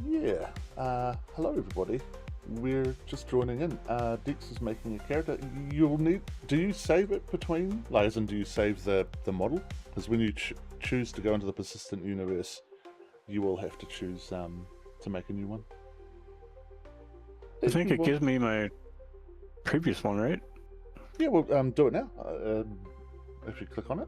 Yeah, hello everybody. We're just joining in. Dex is making a character. You'll need. Do you save it between? Like, as in, do you save the model? Because when you choose to go into the persistent universe, you will have to choose to make a new one. I think it gives me my previous one, right? Yeah, well, do it now. If you click on it.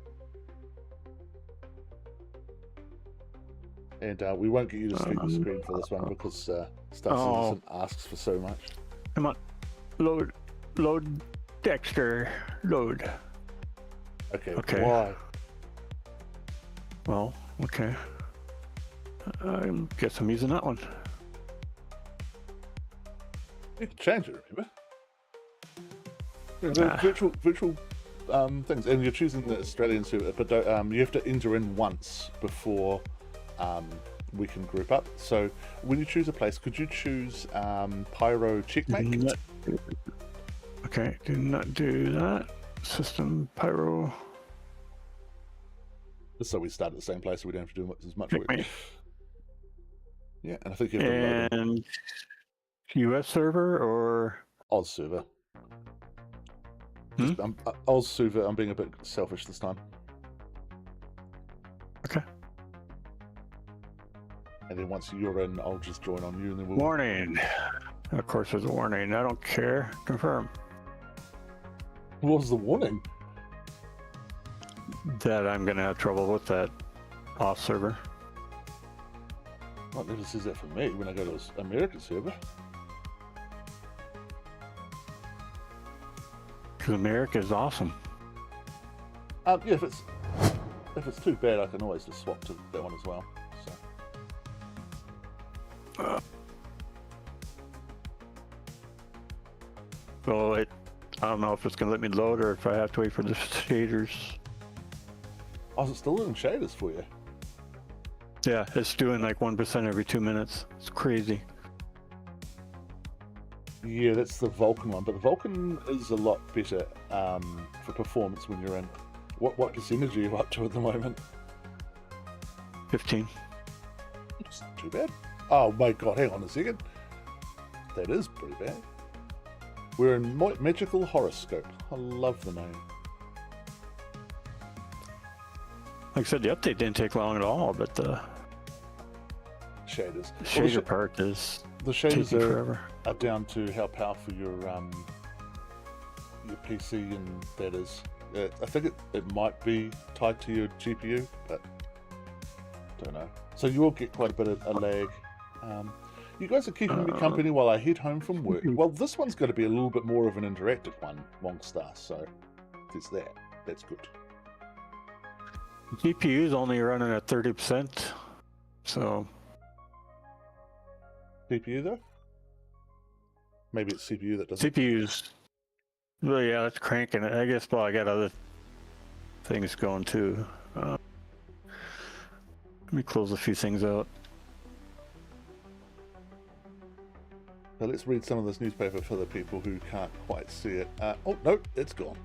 And we won't get you to speak the screen for this one because STAR-CYKP-C5YR asks for so much. Come on. Load Dexter. Load. Okay, okay. Why? Well, okay. I guess I'm using that one. You can change it, remember? Virtual things, and you're choosing the Australian server, but you have to enter in once before we can group up. So when you choose a place, could you choose Pyro Checkmate? Okay, do not do that. System Pyro. Just so we start at the same place, so we don't have to do as much work. Checkmate. Yeah, and I think you have to and US server or Oz server. Just, Oz server. I'm being a bit selfish this time. Okay. And then once you're in, I'll just join on you, and then we'll... Warning. Of course, there's a warning. I don't care. Confirm. What was the warning? That I'm going to have trouble with that off server. Well, it never says that for me when I go to an American server. Because America is awesome. Yeah, if it's too bad, I can always just swap to that one as well. So. Well, I don't know if it's going to let me load or if I have to wait for the shaders. Oh, is it still in shaders for you? Yeah, it's doing like 1% every 2 minutes. It's crazy. Yeah, that's the Vulcan one, but the Vulcan is a lot better for performance when you're in. What percentage are you up to at the moment? 15. It's not too bad. Oh my god, hang on a second. That is pretty bad. We're in Magical Horoscope. I love the name. Like I said, the update didn't take long at all, but the shaders. Shader part is the shaders taking forever. Are down to how powerful your PC and that is. I think it might be tied to your GPU, but don't know. So you will get quite a bit of a lag. You guys are keeping me company while I head home from work. Well, this one's going to be a little bit more of an interactive one, Longstar, so there's that. That's good. GPU is only running at 30%, so... CPU though? Maybe it's CPU that doesn't... CPU's... Well, yeah, it's cranking it. I guess, well, I got other things going too. Let me close a few things out. So let's read some of this newspaper for the people who can't quite see it. Oh, no, it's gone.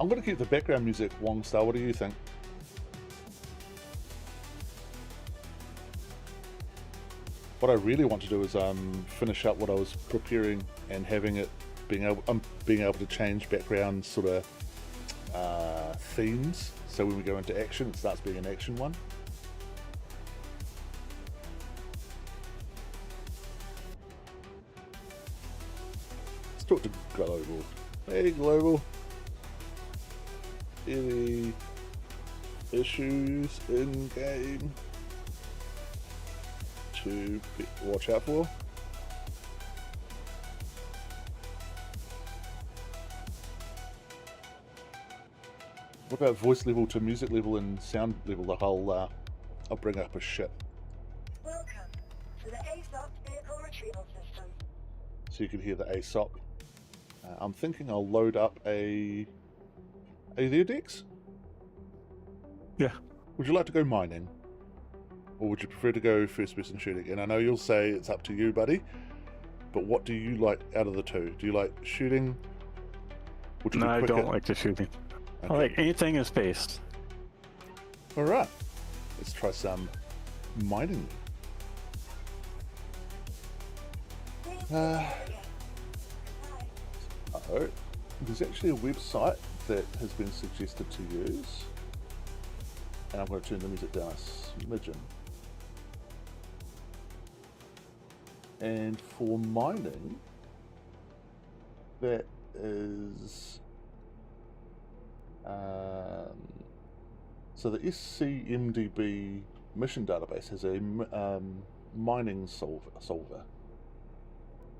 I'm going to keep the background music, Wongstar. What do you think? What I really want to do is finish up what I was preparing and having it being able to change background sort of themes. So when we go into action, it starts being an action one. Let's talk to Global. Hey, Global. Any issues in game to watch out for? What about voice level to music level and sound level? Like I'll bring up a ship. Welcome to the ASOP vehicle retrieval system. So you can hear the ASOP. I'm thinking I'll load up a... Are you there, Dex? Yeah. Would you like to go mining? Or would you prefer to go first-person shooting? And I know you'll say it's up to you, buddy, but what do you like out of the two? Do you like shooting? Would you No, be I quicker? don't like the shooting. Okay. I like anything in space. All right, let's try some mining. Oh, there's actually a website that has been suggested to use, and I'm going to turn the music down a smidgen. And for mining, that is so the SCMDB mission database has a mining solver.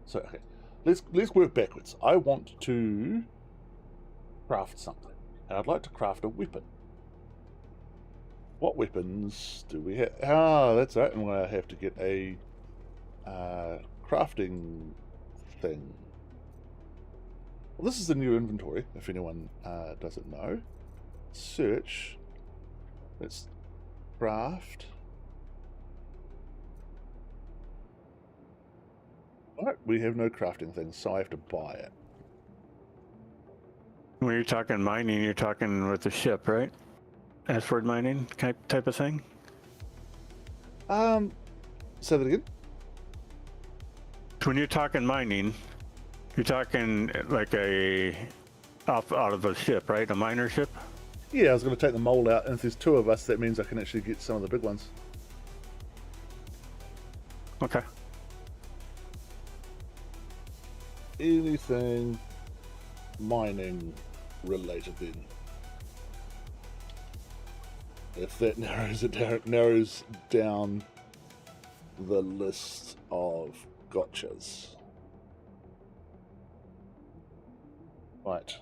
So okay, let's work backwards. I want to craft something, and I'd like to craft a weapon. What weapons do we have? Ah, that's right. I'm going to have to get a crafting thing. Well, this is the new inventory, if anyone doesn't know. Search. Let's craft. Alright, we have no crafting things, so I have to buy it. When you're talking mining, you're talking with the ship, right? Ashford mining type of thing? Say that again? When you're talking mining, you're talking like out of a ship, right? A miner ship? Yeah, I was going to take the mole out, and if there's two of us, that means I can actually get some of the big ones. Okay. Anything mining related then. If that narrows down the list of gotchas. Right.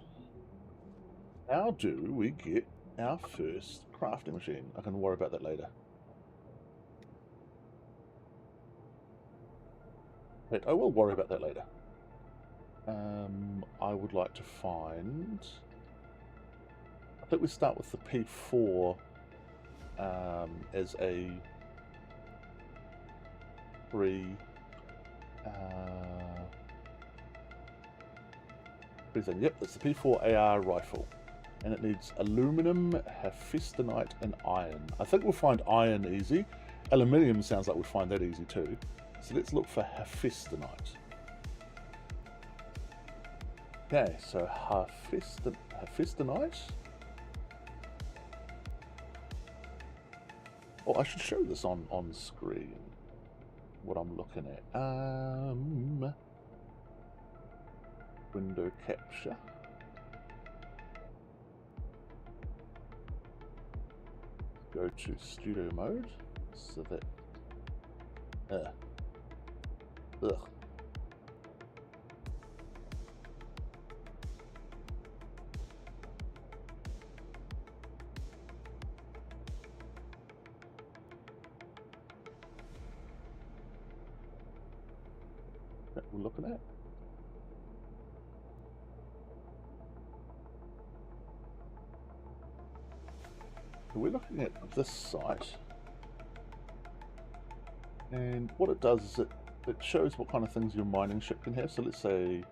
How do we get our first crafting machine? I can worry about that later. Wait, I will worry about that later. I would like to find... I think we start with the P4 as a free... thing. Yep, it's the P4 AR rifle. And it needs aluminum, hephaestonite, and iron. I think we'll find iron easy. Aluminium sounds like we'll find that easy too. So let's look for hephaestonite. Okay, so hephaestonite. Oh, I should show this on screen. What I'm looking at. Window capture. Go to studio mode so that ugh. That we're looking at. So we're looking at this site, and what it does is it shows what kind of things your mining ship can have. So let's say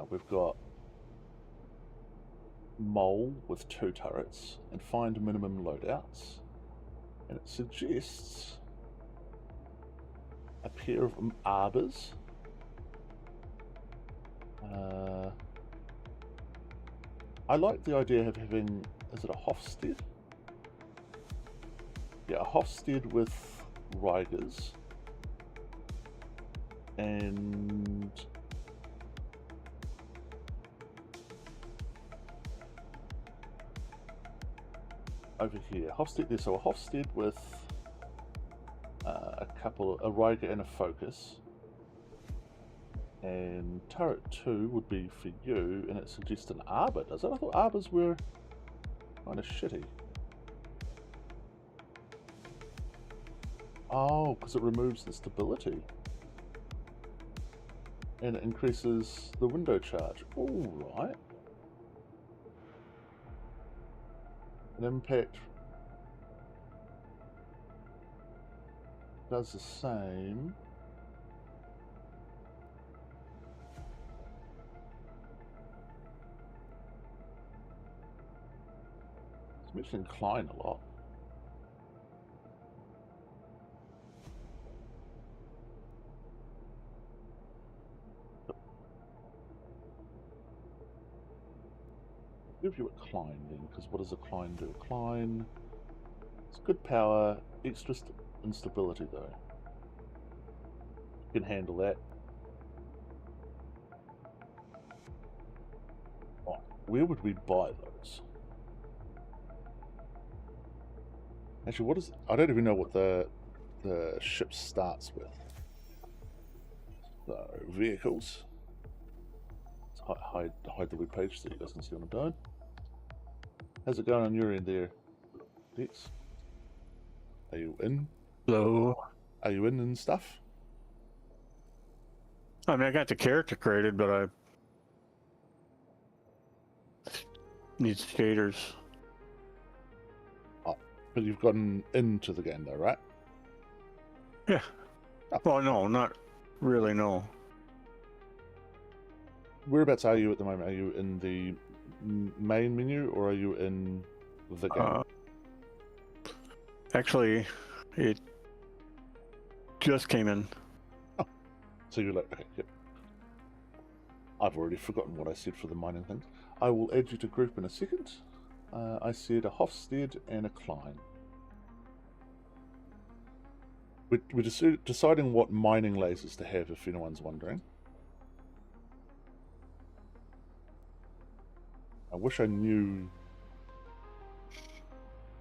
we've got mole with 2 turrets and find minimum loadouts, and it suggests a pair of arbors. I like the idea of having, is it a Hofstede? Yeah, a Hofstede with Rigers. And over here, Hofstede there, so a Hofstede with a Riger and a Focus. And turret 2 would be for you, and it suggests an arbor, does it? I thought arbors were kind of shitty. Oh, because it removes the stability. And it increases the window charge. Alright. An impact. does the same. It's mentioning Klein a lot. Give you a Klein then, because what does a Klein do? Klein, it's good power, extra instability though. You can handle that. Right, where would we buy those? Actually, what is? I don't even know what the ship starts with. So vehicles. Let's hide the web page so you guys can see what I'm doing. How's it going on your end there, Dex? Are you in? Hello. Are you in and stuff? I mean, I got the character created, but I need shaders. Oh, but you've gotten into the game though, right? Yeah. Oh. Well, no, not really, no. Whereabouts are you at the moment? Are you in the main menu or are you in the game? Actually, it just came in. Oh, so you're like, okay, yep. I've already forgotten what I said for the mining things. I will add you to group in a second. I said a Hofstede and a Klein. We're deciding what mining lasers to have, if anyone's wondering. I wish I knew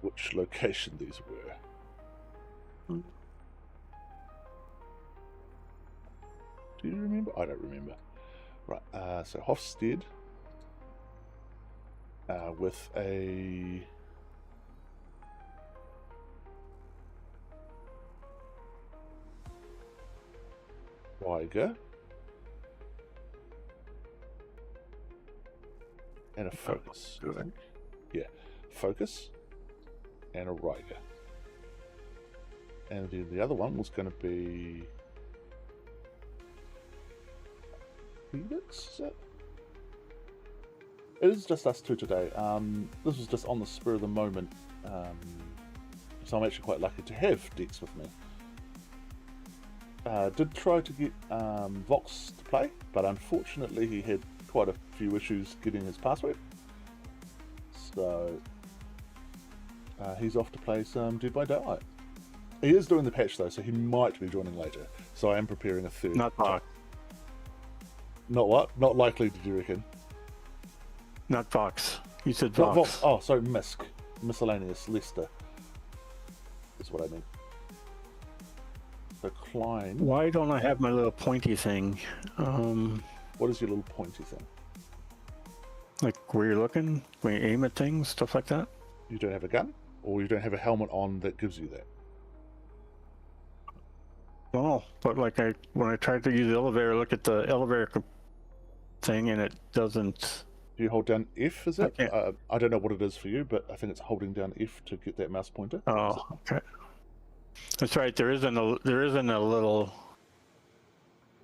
which location these were. Do you remember? I don't remember. Right, so Hofstede with a Weiger and a Focus, I think. Yeah, Focus and a Riger. And then the other one was going to be Felix, is it? It is just us two today. This was just on the spur of the moment. So I'm actually quite lucky to have Dex with me. Did try to get Vox to play, but unfortunately he had quite a few issues getting his password. So he's off to play some Dead by Daylight. He is doing the patch though, so he might be joining later. So I am preparing a third. Not Vox. Not what? Not likely, did you reckon? Not Vox. You said Not Vox. Vox. Oh, sorry, Misk. Miscellaneous Lester. Is what I mean. So Klein. Why don't I have my little pointy thing? What is your little pointy thing? Like where you're looking, when you aim at things, stuff like that. You don't have a gun? Or you don't have a helmet on that gives you that? No, but like when I tried to use the elevator, look at the elevator thing, and it doesn't. Do you hold down F, is it? I I don't know what it is for you, but I think it's holding down F to get that mouse pointer. Oh, okay. That's right. There isn't a little.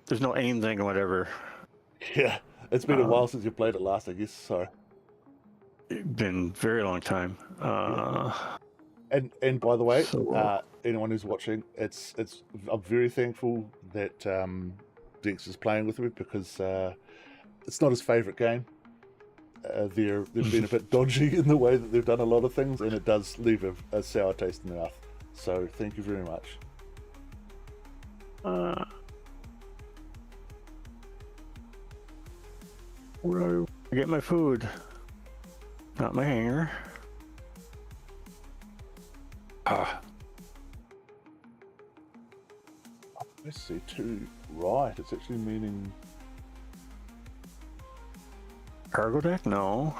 There's no aim thing or whatever. Yeah, it's been a while since you played it last, I guess. So. It's been a very long time. And by the way, So, anyone who's watching, I'm very thankful that Dex is playing with me because it's not his favourite game. They've been a bit dodgy in the way that they've done a lot of things, and it does leave a sour taste in the mouth. So thank you very much. Where do I get my food? Not my hanger. Let's see, two. Right, it's actually meaning. Cargo deck? No.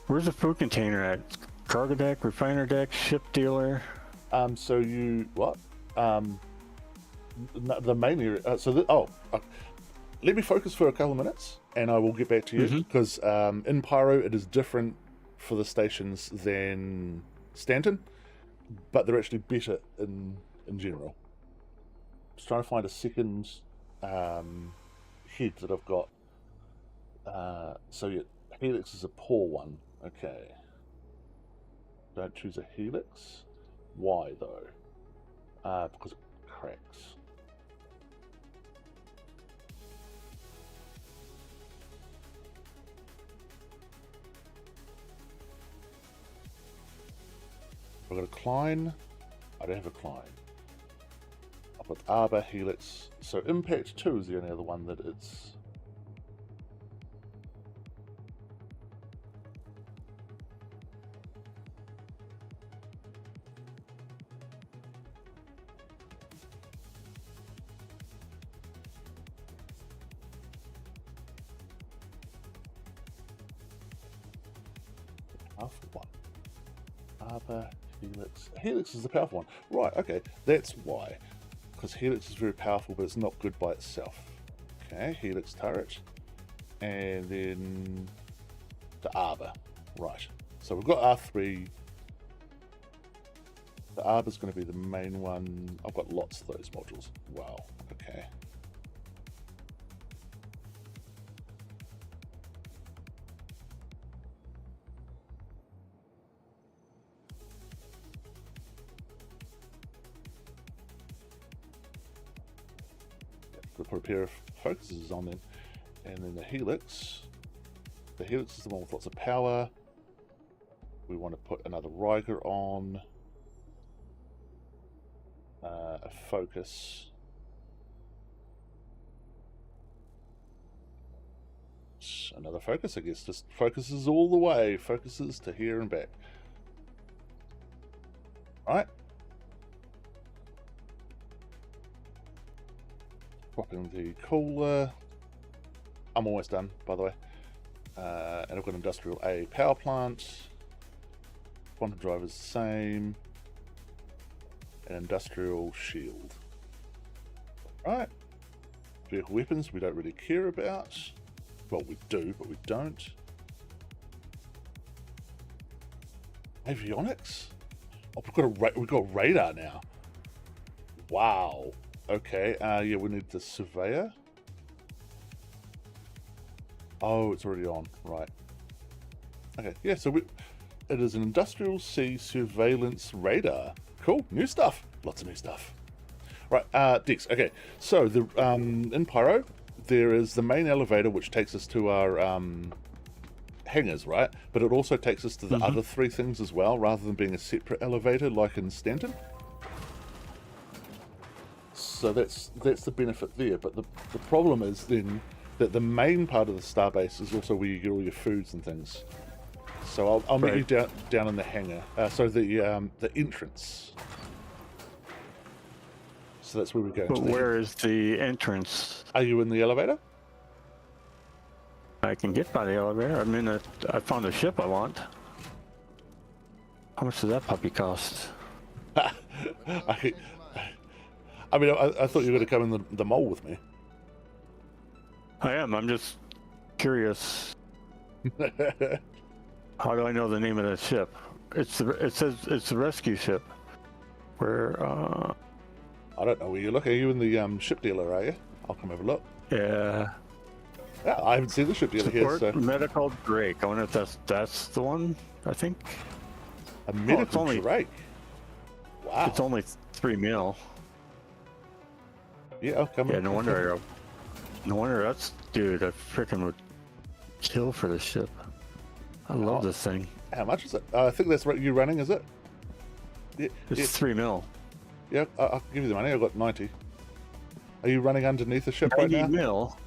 Where's the food container at? Cargo deck, refiner deck, ship dealer. So you what? The main area. Let me focus for a couple of minutes, and I will get back to you because in Pyro it is different for the stations than Stanton. but they're actually better in general. Just trying to find a second head that I've got. So yeah, helix is a poor one. Okay. Don't choose a helix. Why though? Because it cracks. I've got a Klein. I don't have a Klein. I've got Arbor, Helix. So Impact 2 is the only other one that it's... powerful one. Arbor, Helix. Helix is the powerful one. Right, okay. That's why. Because Helix is very powerful, but it's not good by itself. Okay, Helix turret. And then the Arbor. Right. So we've got R3. The Arbor's going to be the main one. I've got lots of those modules. Wow. Okay. We'll put a pair of focuses on them. And then the Helix. The Helix is the one with lots of power. We want to put another Riker on. A focus. Another focus, I guess. Just focuses all the way. Focuses to here and back. Alright. Swapping the cooler. I'm almost done, by the way. And I've got Industrial A power plant. Quantum drive is the same. And Industrial shield. Right. Vehicle weapons we don't really care about. Well, we do, but we don't. Avionics? Oh, we've got radar now. Wow. Okay. Yeah, we need the surveyor. Oh, it's already on. Right. Okay. Yeah. So it is an Industrial C surveillance radar. Cool, new stuff. Lots of new stuff. Right, Dex. Okay, so the in Pyro, there is the main elevator which takes us to our hangars, right? But it also takes us to the other three things as well, rather than being a separate elevator like in Stanton. So that's the benefit there. But the problem is then that the main part of the starbase is also where you get all your foods and things. So I'll meet you down in the hangar. So the entrance. So that's where we're going. But where is the entrance? Are you in the elevator? I can get by the elevator. I mean, I found a ship I want. How much does that puppy cost? I mean, I thought you were going to come in the mole with me. I am. I'm just curious. How do I know the name of that ship? It says it's a rescue ship. Where? I don't know where you look. Are you in the ship dealer? Are you? I'll come have a look. Yeah. Yeah, I haven't seen the ship dealer here. So medical Drake. I wonder if that's the one. I think. A medical Drake. Wow. It's only 3 mil. Yeah, I'll come. Yeah, no wonder. No wonder that's dude. I freaking would kill for this ship. I love this thing. How much is it? I think that's you running, is it? Yeah, it's 3 mil. Yeah, I'll give you the money. I've got 90. Are you running underneath the ship right now? 90 mil?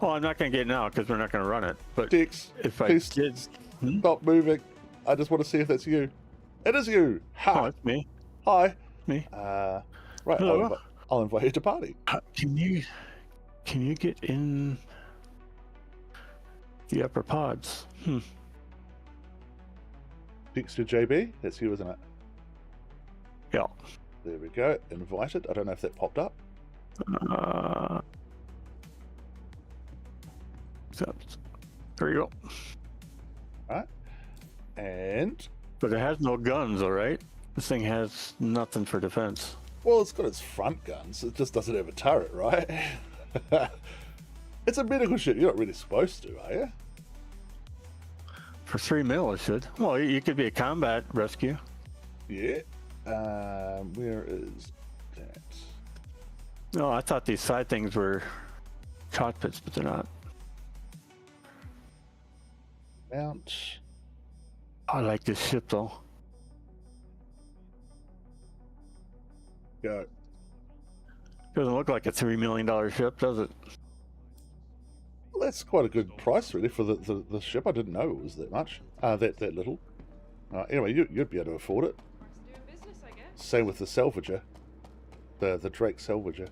Oh, I'm not going to get it now because we're not going to run it. But Dex, if I please did... stop moving. I just want to see if that's you. It is you. Ha. Oh, it's me. Hi. Me. Right, Hello. I'll invite you to party. Can you get in the upper pods? Dexter JB, that's you, isn't it? Yeah. There we go. Invited. I don't know if that popped up. So, there you go. Right. And but it has no guns, all right? This thing has nothing for defense. Well, it's got its front guns. It just doesn't have a turret, right? It's a medical ship. You're not really supposed to, are you? For 3 mil, it should. Well, you could be a combat rescue. Yeah. Where is that? No, I thought these side things were cockpits, but they're not. Mount. I like this ship, though. Go. Doesn't look like a $3 million ship, does it? Well, that's quite a good price, really, for the ship. I didn't know it was that much. That little. Anyway, you'd be able to afford it. Doing business, I guess. Same with the salvager. The Drake salvager.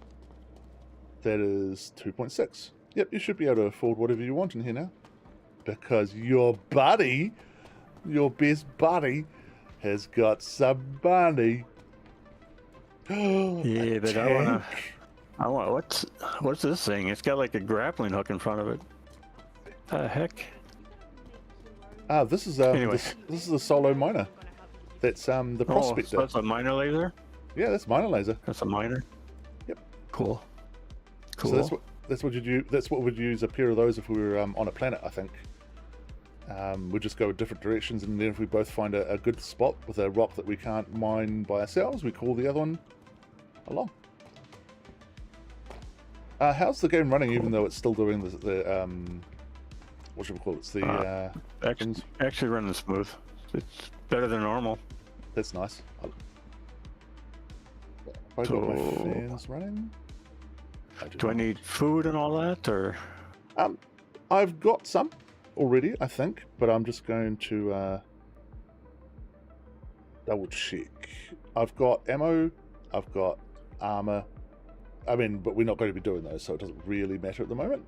That is 2.6. Yep, you should be able to afford whatever you want in here now. Because your buddy, your best buddy, has got some money. Yeah, but I want what's this thing? It's got like a grappling hook in front of it. The heck? This is Anyway. this is a solo miner. That's the Oh, prospector. so that's a miner laser? Yeah, that's miner laser. That's a miner? Yep. Cool. Cool. So that's what you'd use. That's what we'd use a pair of those if we were on a planet. I think. We'd just go in different directions, and then if we both find a good spot with a rock that we can't mine by ourselves, we call the other one along. How's the game running, even though it's still doing the what should we call it? It's the actually running smooth. It's better than normal. That's nice. Have I got my fans running? Do I need food and all that, or? I've got some already, I think, but I'm just going to double check. I've got ammo, I've got armor. I mean, but we're not going to be doing those, so it doesn't really matter at the moment.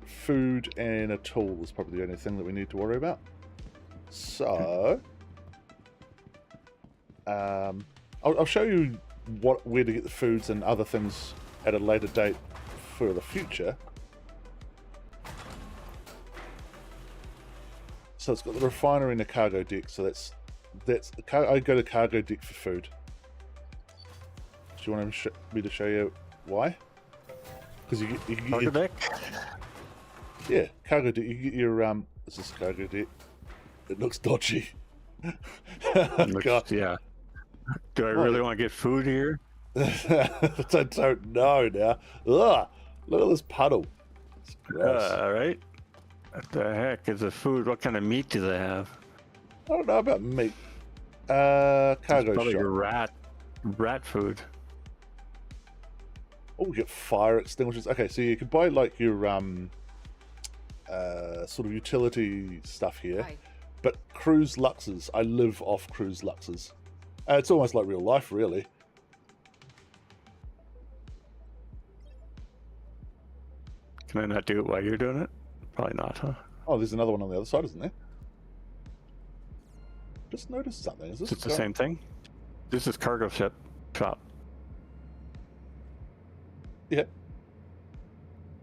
Food and a tool is probably the only thing that we need to worry about. So, I'll show you where to get the foods and other things at a later date for the future. So it's got the refinery and the cargo deck. So that's I go to cargo deck for food. Do you want me to show you why? Because you get Cargo your, deck? yeah, cargo deck. You get your this is cargo deck. It looks dodgy. God. Yeah. Do I really want to get food here? I don't know now. Ugh, look at this puddle. It's gross. All right. What the heck is the food? What kind of meat do they have? I don't know about meat. Cargo Probably shop. rat food. Oh, we get fire extinguishers. Okay, so you can buy like your sort of utility stuff here. Hi. But cruise luxes, I live off cruise luxes. It's almost like real life, really. Can I not do it while you're doing it? Probably not, huh? Oh, there's another one on the other side, isn't there? Just noticed something. Is this It's the same thing. This is cargo shop. Yeah.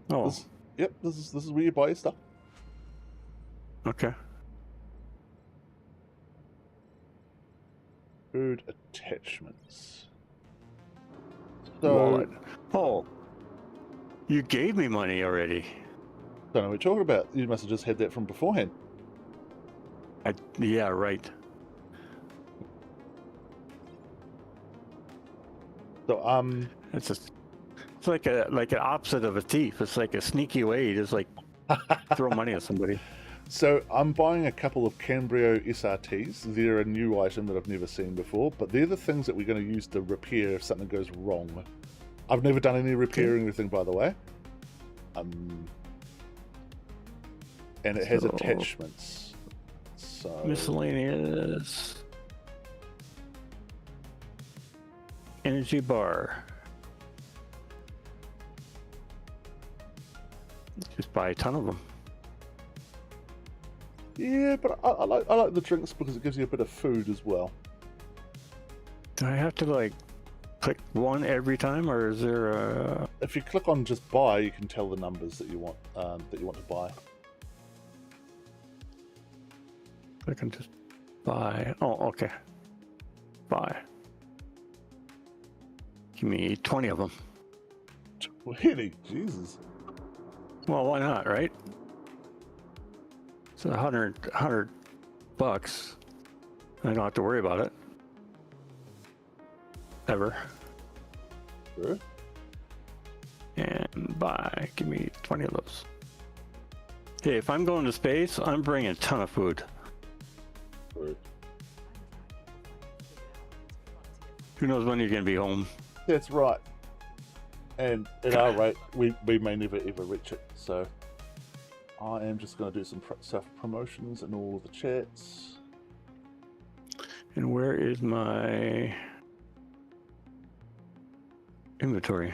Oh, Yep. This is where you buy your stuff. okay. Food attachments. So Wallet. Oh, you gave me money already. don't know what you're talking about. You must have just had that from beforehand. Yeah, right. So It's like an opposite of a thief. It's like a sneaky way to just like throw money at somebody. So I'm buying a couple of Cambrio SRTs. They're a new item that I've never seen before, but they're the things that we're going to use to repair if something goes wrong. I've never done any repairing or anything, by the way. And it has So- attachments. So Miscellaneous. Energy bar. Just buy a ton of them. yeah, but I like the drinks because it gives you a bit of food as well. Do I have to like click one every time, or is there a? If you click on just buy, you can tell the numbers that you want to buy. I can just buy. Oh, okay. Buy. Give me 20 of them. 20? Jesus. Well, why not, right? It's $100 bucks. I don't have to worry about it. Ever. Sure. And buy. Give me 20 of those. Hey, if I'm going to space, I'm bringing a ton of food. Sure. Who knows when you're going to be home? That's right. And at our rate, we may never ever reach it. So I am just going to do some self-promotions in all of the chats. And where is my inventory?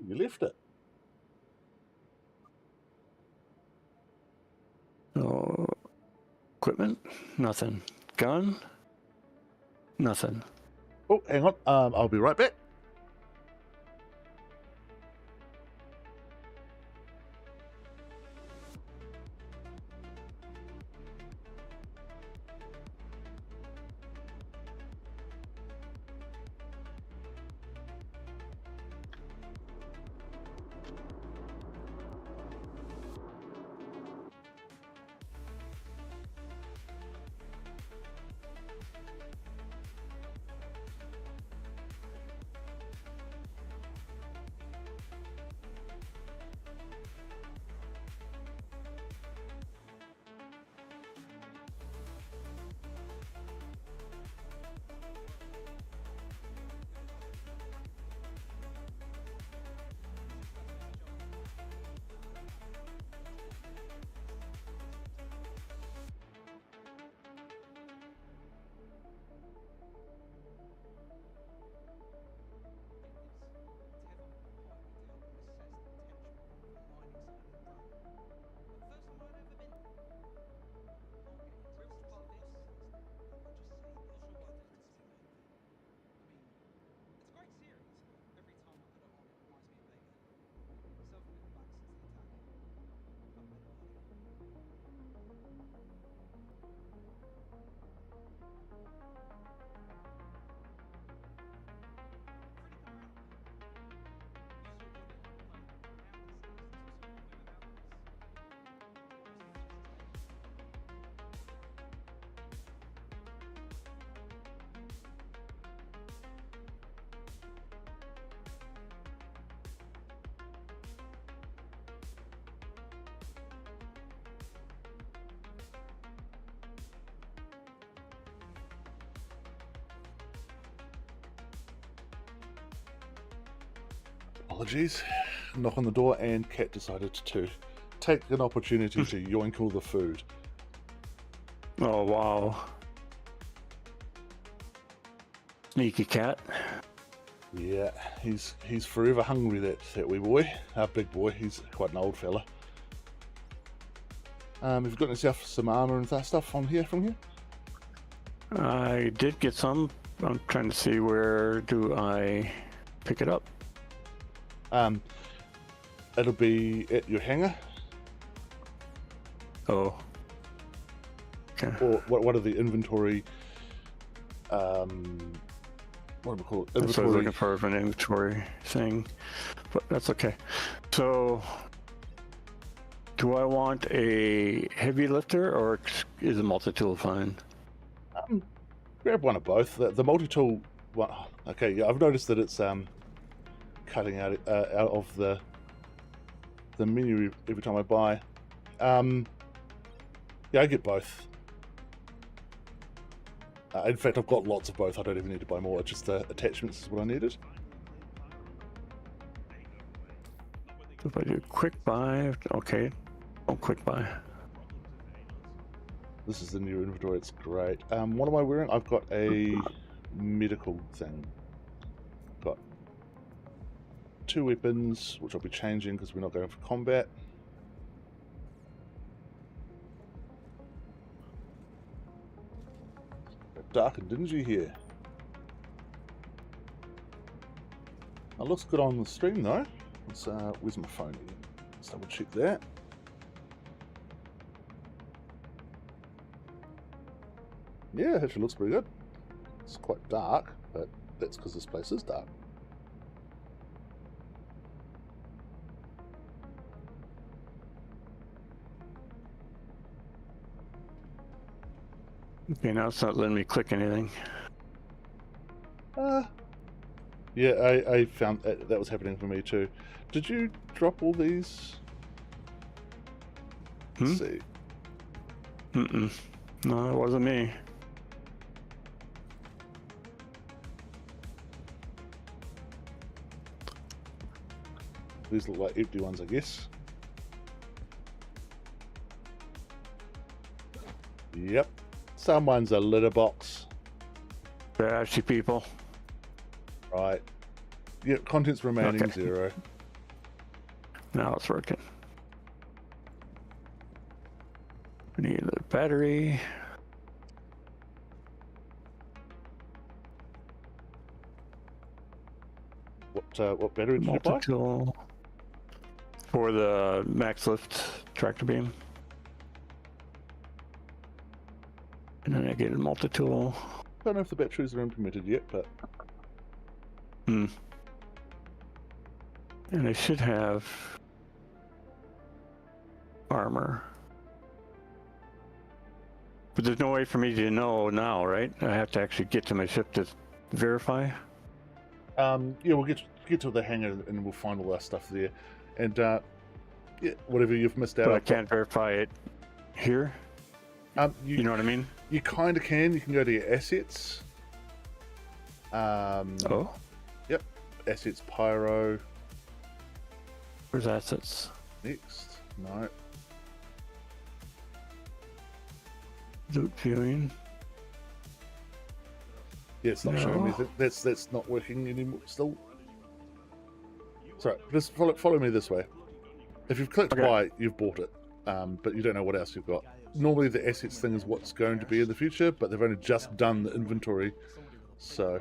You left it. Oh, equipment? Nothing. Gun? Nothing. Oh, hang on. I'll be right back. Apologies. Knock on the door, and Cat decided to take an opportunity to yoink all the food. Oh, wow. Sneaky cat. Yeah, he's forever hungry, that wee boy. Our big boy, he's quite an old fella. Have you got yourself some armor and that stuff on here from here? I did get some. I'm trying to see where do I pick it up. It'll be at your hangar. Oh. Okay. Or what are the inventory? What do we call it? That's what I was looking for, an inventory thing, but that's okay. So, do I want a heavy lifter, or is a multi-tool fine? Grab one of both. The multi-tool one. Okay, yeah, I've noticed that it's cutting out of the menu every time I buy. Yeah, I get both. In fact, I've got lots of both. I don't even need to buy more. It's just the attachments is what I needed. If I do quick buy, okay. Oh, quick buy. This is the new inventory. It's great. What am I wearing? I've got a medical thing. Got 2 weapons, which I'll be changing because we're not going for combat. Dark and dingy here. It looks good on the stream though. Let's, where's my phone? Let's double check that. Yeah, it actually looks pretty good. It's quite dark, but that's because this place is dark. Okay, now it's not letting me click anything. Yeah, I found that was happening for me too. Did you drop all these? Let's see. No, it wasn't me. These look like empty ones, I guess. Yep. Someone's a litter box. Trashy people. Right. Yep, contents remaining Okay. 0. Now it's working. We need the battery. What battery did you buy? Multi-tool for the max lift tractor beam. And then I get a multi-tool. Don't know if the batteries are implemented yet, but And I should have armor. But there's no way for me to know now, right? I have to actually get to my ship to verify. yeah, we'll get to the hangar and we'll find all our stuff there. And yeah, whatever you've missed out. But I can't verify it here. You know what I mean? You kind of can. You can go to your assets. Oh, Yep. Assets pyro. where's assets? Next. No. Loot viewing. Yeah, it's not showing me. No. That's not working anymore. Still. Sorry. Just follow me this way. If you've clicked Okay. buy, you've bought it. But you don't know what else you've got. Normally the assets thing is what's going to be in the future, but they've only just done the inventory. So.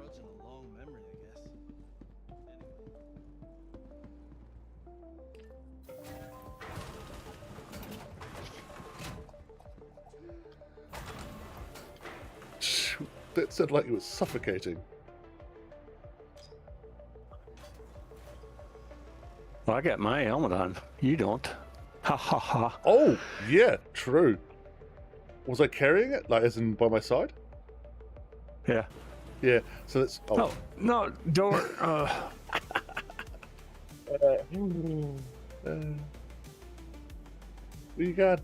That sounded like it was suffocating. Well, I got my helmet on. You don't. Ha ha ha. Oh, yeah, true. Was I carrying it? Like, as in by my side? Yeah. Yeah, so that's... No, no, door. What you got?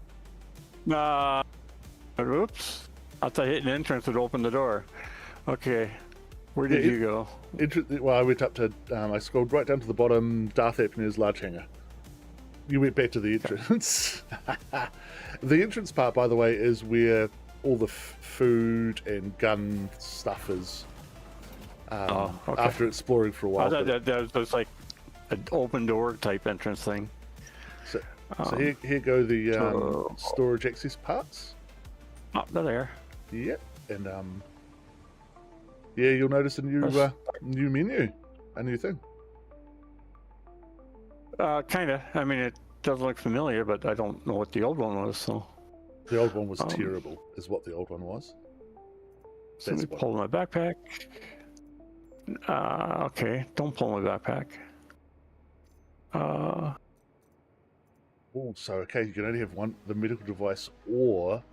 Oops. I thought hitting entrance would open the door. Okay. Where Yeah, did you go? Well, I went up to... I scrolled right down to the bottom, Darth Apnea's large hangar. You went back to the entrance. The entrance part, by the way, is where all the food and gun stuff is. Okay. After exploring for a while. I thought that was like an open door type entrance thing. So here go the so- storage access parts. Oh, they're there. Yep, and yeah, you'll notice a new new menu, a new thing. Kinda. I mean, it does look familiar, but I don't know what the old one was. So The old one was terrible, is what the old one was. let me pull my backpack. Okay, don't pull my backpack. Oh, so okay, you can only have one: the medical device or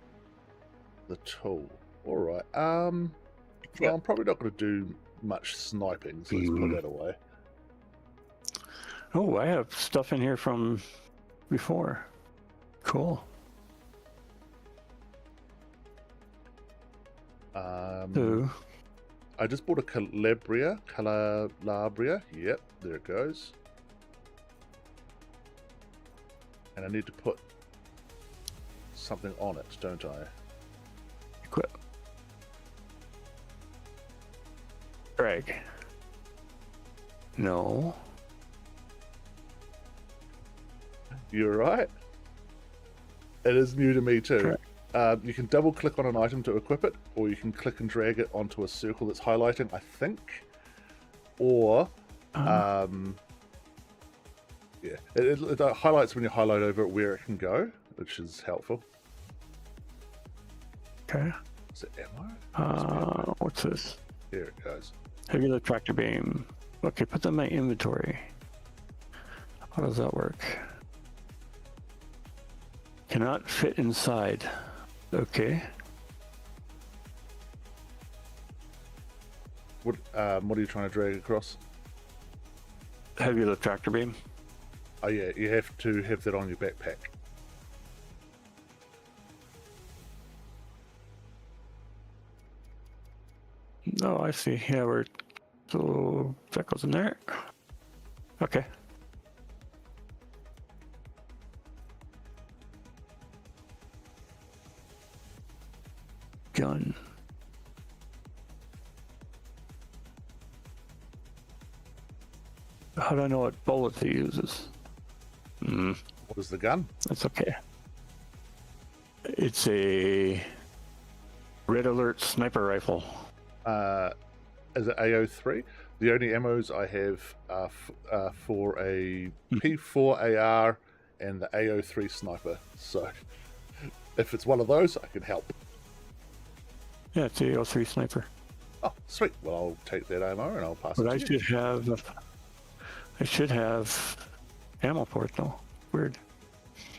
the tool. All right. Well, I'm probably not going to do much sniping, so let's put that away. Oh, I have stuff in here from before. Cool. Ooh. I just bought a Calabria. Yep, there it goes. And I need to put something on it, don't I? Equip. Greg. No. You're right. It is new to me too. Correct. You can double click on an item to equip it, or you can click and drag it onto a circle that's highlighting, I think. Or, yeah, it highlights when you highlight over it where it can go, which is helpful. Okay. Is it ammo? What's this? Here it goes. Heavy lift tractor beam. Okay, put that in my inventory. How does that work? Cannot fit inside. Okay. What are you trying to drag across? Heavy lift tractor beam. Oh yeah, you have to have that on your backpack. Oh, I see. Yeah, so that goes in there. Okay. Gun. How do I know what bullets he uses? What is the gun? That's okay. It's a Red Alert sniper rifle. Is it AO3? The only ammos I have are for a P4AR and the AO3 sniper. So if it's one of those, I can help. Yeah, it's a AO3 sniper. Oh, sweet. Well, I'll take that ammo and I'll pass But it I to you. should have ammo for it though. Weird.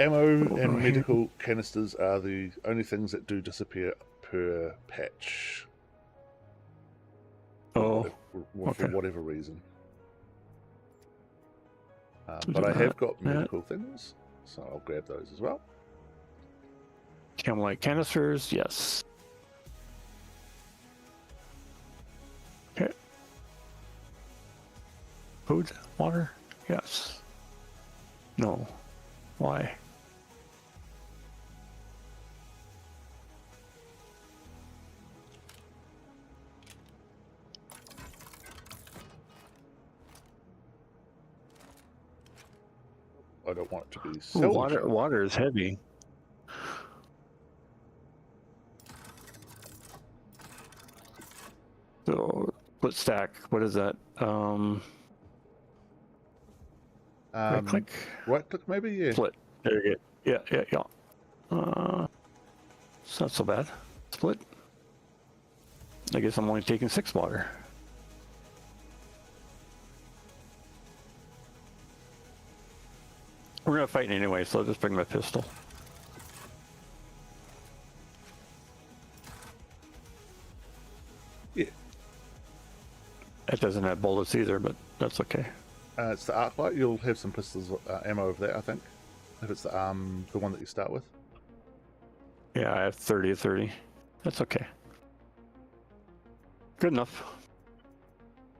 Ammo Over and here. medical canisters are the only things that do disappear per patch. Oh, For okay. whatever reason. Is But I it have not got that? medical things, so I'll grab those as well. Chem light canisters, yes. Okay. Food, water, yes. No. Why? I don't want it to be Ooh, salvage. water is heavy. So, split stack, what is that? Right click, Right click, maybe, yeah. split. There you go. Yeah. It's not so bad. Split. I guess I'm only taking 6 water. We're gonna fight anyway, so I'll just bring my pistol. Yeah. It doesn't have bullets either, but that's okay. It's the arc light. You'll have some pistols ammo of that, I think. If it's the one that you start with. Yeah, I have 30 of 30. That's okay. Good enough.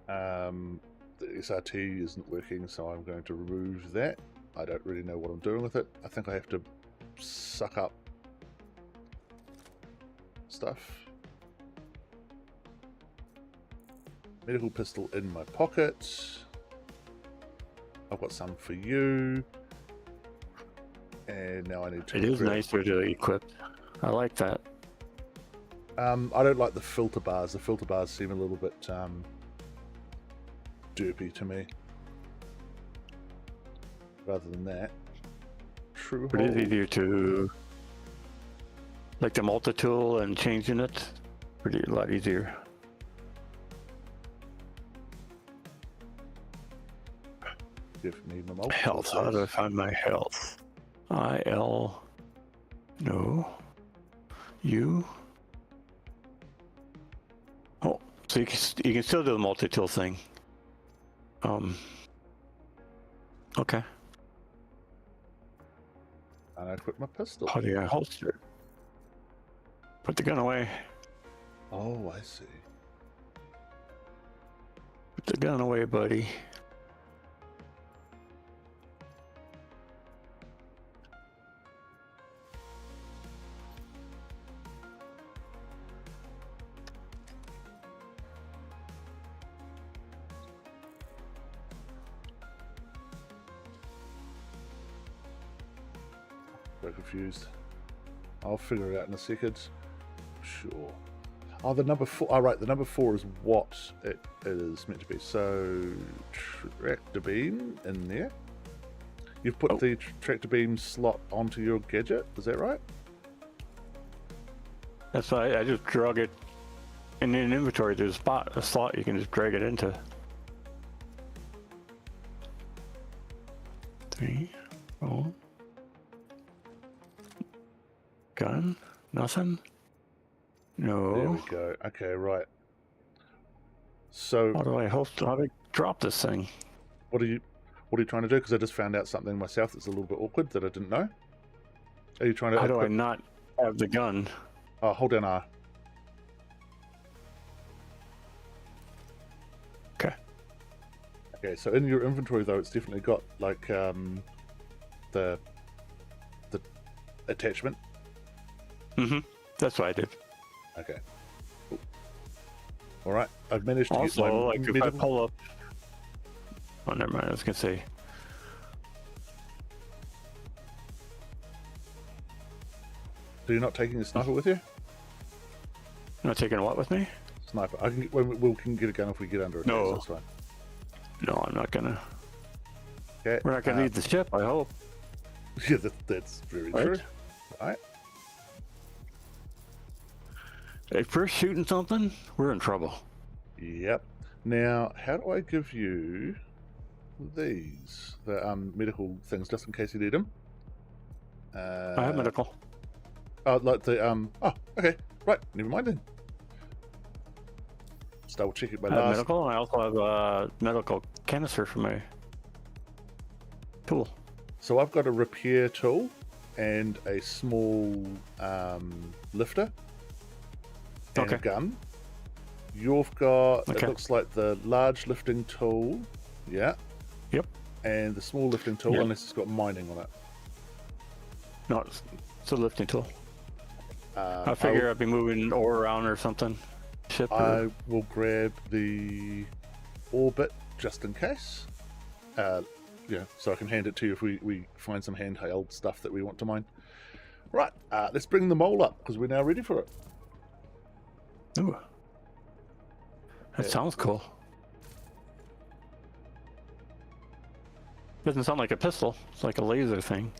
The SRT isn't working, so I'm going to remove that. I don't really know what I'm doing with it. I think I have to suck up stuff. Medical pistol in my pocket. I've got some for you. And now I need to... It is nicer to equip. I like that. I don't like the filter bars. The filter bars seem a little bit derpy to me. Rather than that, true. It is easier to, like the multi-tool and changing it. A lot easier. Give me my multiple Health. How do I find my health? IL. No. U. Oh, so you can still do the multi-tool thing. Okay. And I quit my pistol. How do I holster it? Put the gun away. Oh, I see. Put the gun away, buddy. Got confused. I'll figure it out in a second. Sure. Oh, the number 4. Oh, right. The number 4 is what it is meant to be. So, tractor beam in there. You've put the tractor beam slot onto your gadget. Is that right? That's why I just drug it in an inventory, there's a slot you can just drag it into. 3, 4. Gun? Nothing? No. There we go. Okay, right. So How do I drop this thing? what are you trying to do? Because I just found out something myself that's a little bit awkward that I didn't know. Are you trying to? How do I not have the gun? Oh, hold down R. Okay. Okay, so in your inventory though, it's definitely got like the attachment. Mm-hmm. That's what I did. Okay. Cool. All right, I've managed to Also, get my like if I medical. pull up. Oh, never mind. I was gonna say. So you're not taking a sniper with you? I'm not taking what with me? Sniper. I can get, we can get a gun if we get under attack. No. So that's fine. No, I'm not gonna. Okay. We're not gonna need the ship, I hope. Yeah, that's very Right. true. All right. If we're shooting something, we're in trouble. Yep. Now, how do I give you these the medical things just in case you need them? I have medical. Oh, like the Oh, okay. Right. Never mind then. Just double check it. My I have last. medical, and I also have a medical canister for my tool. So I've got a repair tool and a small lifter and Okay. a gun. You've got, Okay. it looks like the large lifting tool, yeah. Yep. And the small lifting tool, Yep. unless it's got mining on it. No, it's a lifting tool. I I figure I'd be moving ore around or something. Ship I or... will grab the orbit just in case. Yeah, so I can hand it to you if we find some handheld stuff that we want to mine. Right, let's bring the mole up because we're now ready for it. Ooh. That Yeah. sounds cool. Doesn't sound like a pistol. It's like a laser thing.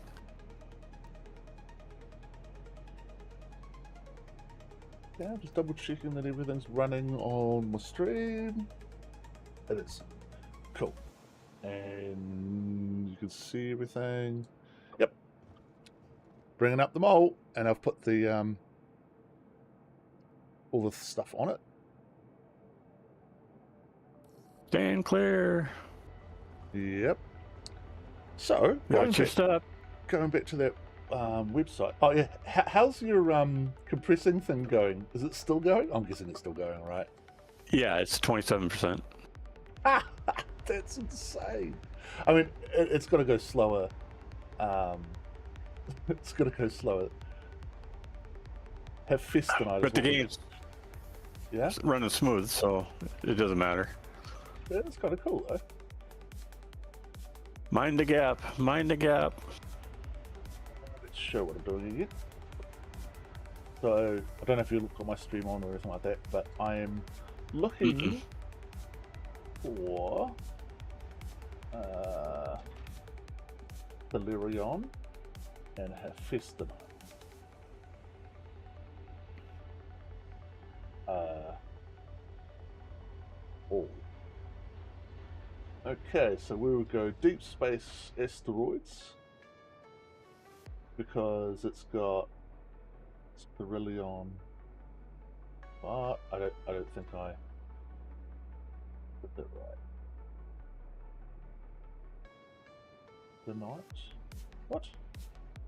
Yeah, just double checking that everything's running on my stream. It is. Cool. And you can see everything. Yep. Bringing up the mole, and I've put the all the stuff on it. Stand clear. Yep. So Watch your step. going back to that website. Oh yeah, how's your compressing thing going? Is it still going? I'm guessing it's still going, right? Yeah, it's 27%. That's insane. I mean, it's got to go slower. It's got to go slower. Have fist tonight. But the game's Yeah, running smooth, so it doesn't matter. yeah, it's kind of cool though. Mind the gap. Mind the gap. Let's show what I'm doing again. So I don't know if you got my stream on or anything like that, but I am looking for Valerion and Hephaestus. Okay, so we will go deep space asteroids because it's got Sterilion. But I don't think I put that right. The night? What?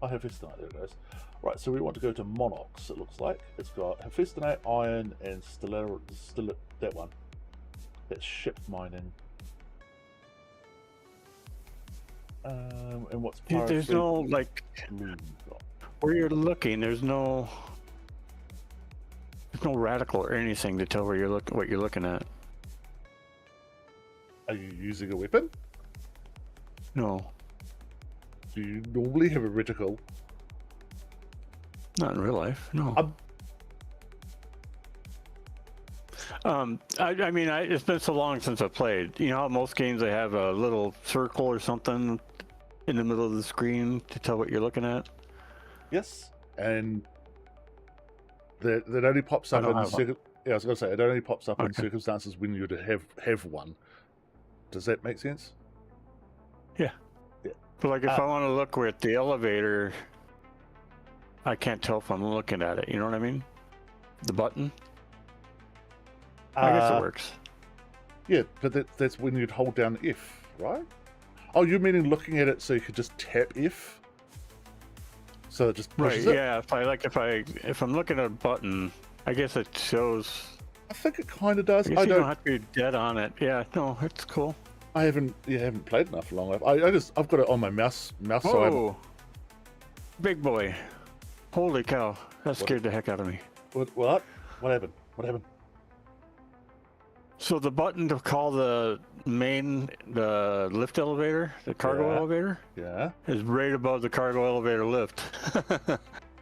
I have Hephaestonite, there it goes. Right, so we want to go to Monox, it looks like. It's got Hephaestonite, iron, and that one. That's ship mining. And what's There's no, like, where you're looking, there's no radical or anything to tell where what you're looking at. Are you using a weapon? No, Do you normally have a reticle? not in real life. No. I mean, it's been so long since I played. You know how most games they have a little circle or something in the middle of the screen to tell what you're looking at? Yes. And that only pops I up don't in have one. Yeah, I was going to say, it only pops up in Okay. circumstances when you'd have one. Does that make sense? Yeah. Yeah. But like if I want to look with the elevator, I can't tell if I'm looking at it. You know what I mean? The button. I guess it works. Yeah, but that's when you'd hold down F, right? Oh, you're meaning looking at it so you could just tap F? So it just pushes it? Yeah. If I'm looking at a button, I guess it shows. I think it kind of does. I guess you don't have to be dead on it. Yeah. No, it's cool. I haven't played enough for long enough. I've got it on my mouse. Oh, big boy! Holy cow! That scared the heck out of me. What? What happened? What happened? So the button to call the lift elevator, the cargo elevator, is right above the cargo elevator lift,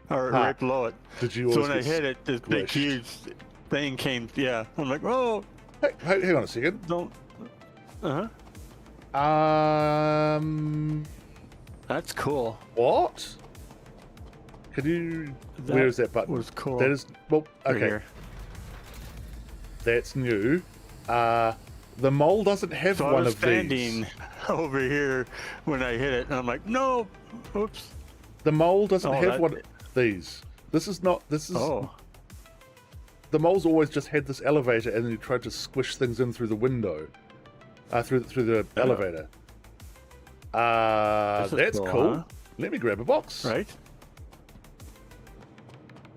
or right below it. Did you? So when I hit it, this big huge thing came. Yeah, I'm like, oh. Hey, hang on a second. Don't. That's cool. What? Can you? Where is that button? Was cool. That is well. Okay. Right here. That's new. The mole doesn't have one of these. I was standing over here when I hit it, and I'm like, no. Oops. The mole doesn't have one of these. This is not. This is. Oh. The mole's always just had this elevator, and then you tried to squish things in through the window, through the elevator. That's cool. Huh? Let me grab a box. Right.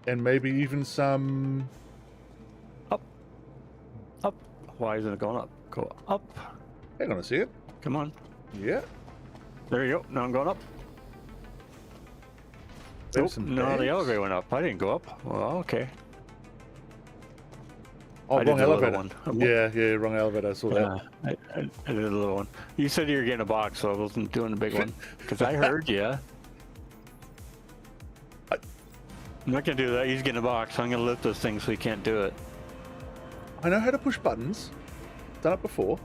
And maybe even some. Up. Why isn't it going up? Go up. Hang on a second. Come on. Yeah. There you go. Now I'm going up. No, the elevator went up. I didn't go up. Well, okay. Oh, wrong elevator. Yeah, wrong elevator. I saw that. I did a little one. You said you were getting a box, so I wasn't doing the big one. Because I heard you. I'm not going to do that. He's getting a box. I'm going to lift this thing so he can't do it. I know how to push buttons. Done it before.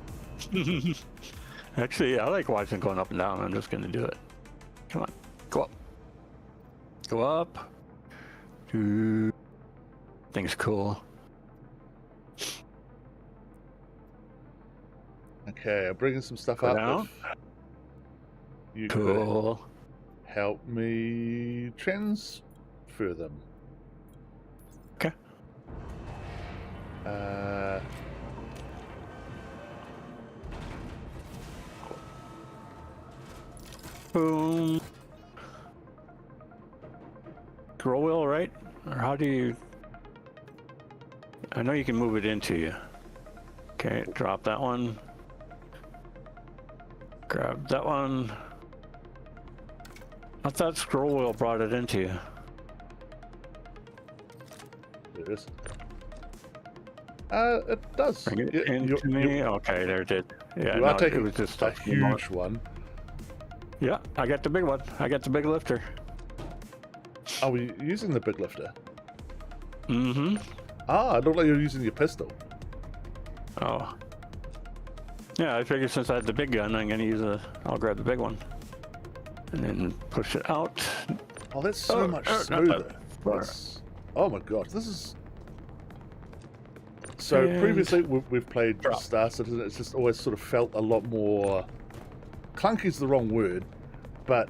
Actually, I like watching going up and down. I'm just going to do it. Come on. Go up. Go up. Thing's cool. Okay, I'm bringing some stuff Go up. down. You Cool. could help me transfer them. Okay. Boom. Scroll wheel, right? Or how do you... I know you can move it into you. Okay, drop that one. Grab that one. I thought scroll wheel brought it into you. There it is. It does. Bring it into me. Okay, there it did. Yeah, you are taking it was just a huge one. Yeah, I got the big one. I got the big lifter. Are we using the big lifter? Mm-hmm. Ah, I don't like you're using your pistol. Oh. Yeah, I figured since I had the big gun, I'm gonna use I'll grab the big one. And then push it out. Oh, that's so much smoother. Oh my god, this is... So previously we've played Star Citizen, it's just always sort of felt a lot more... Clunky is the wrong word, but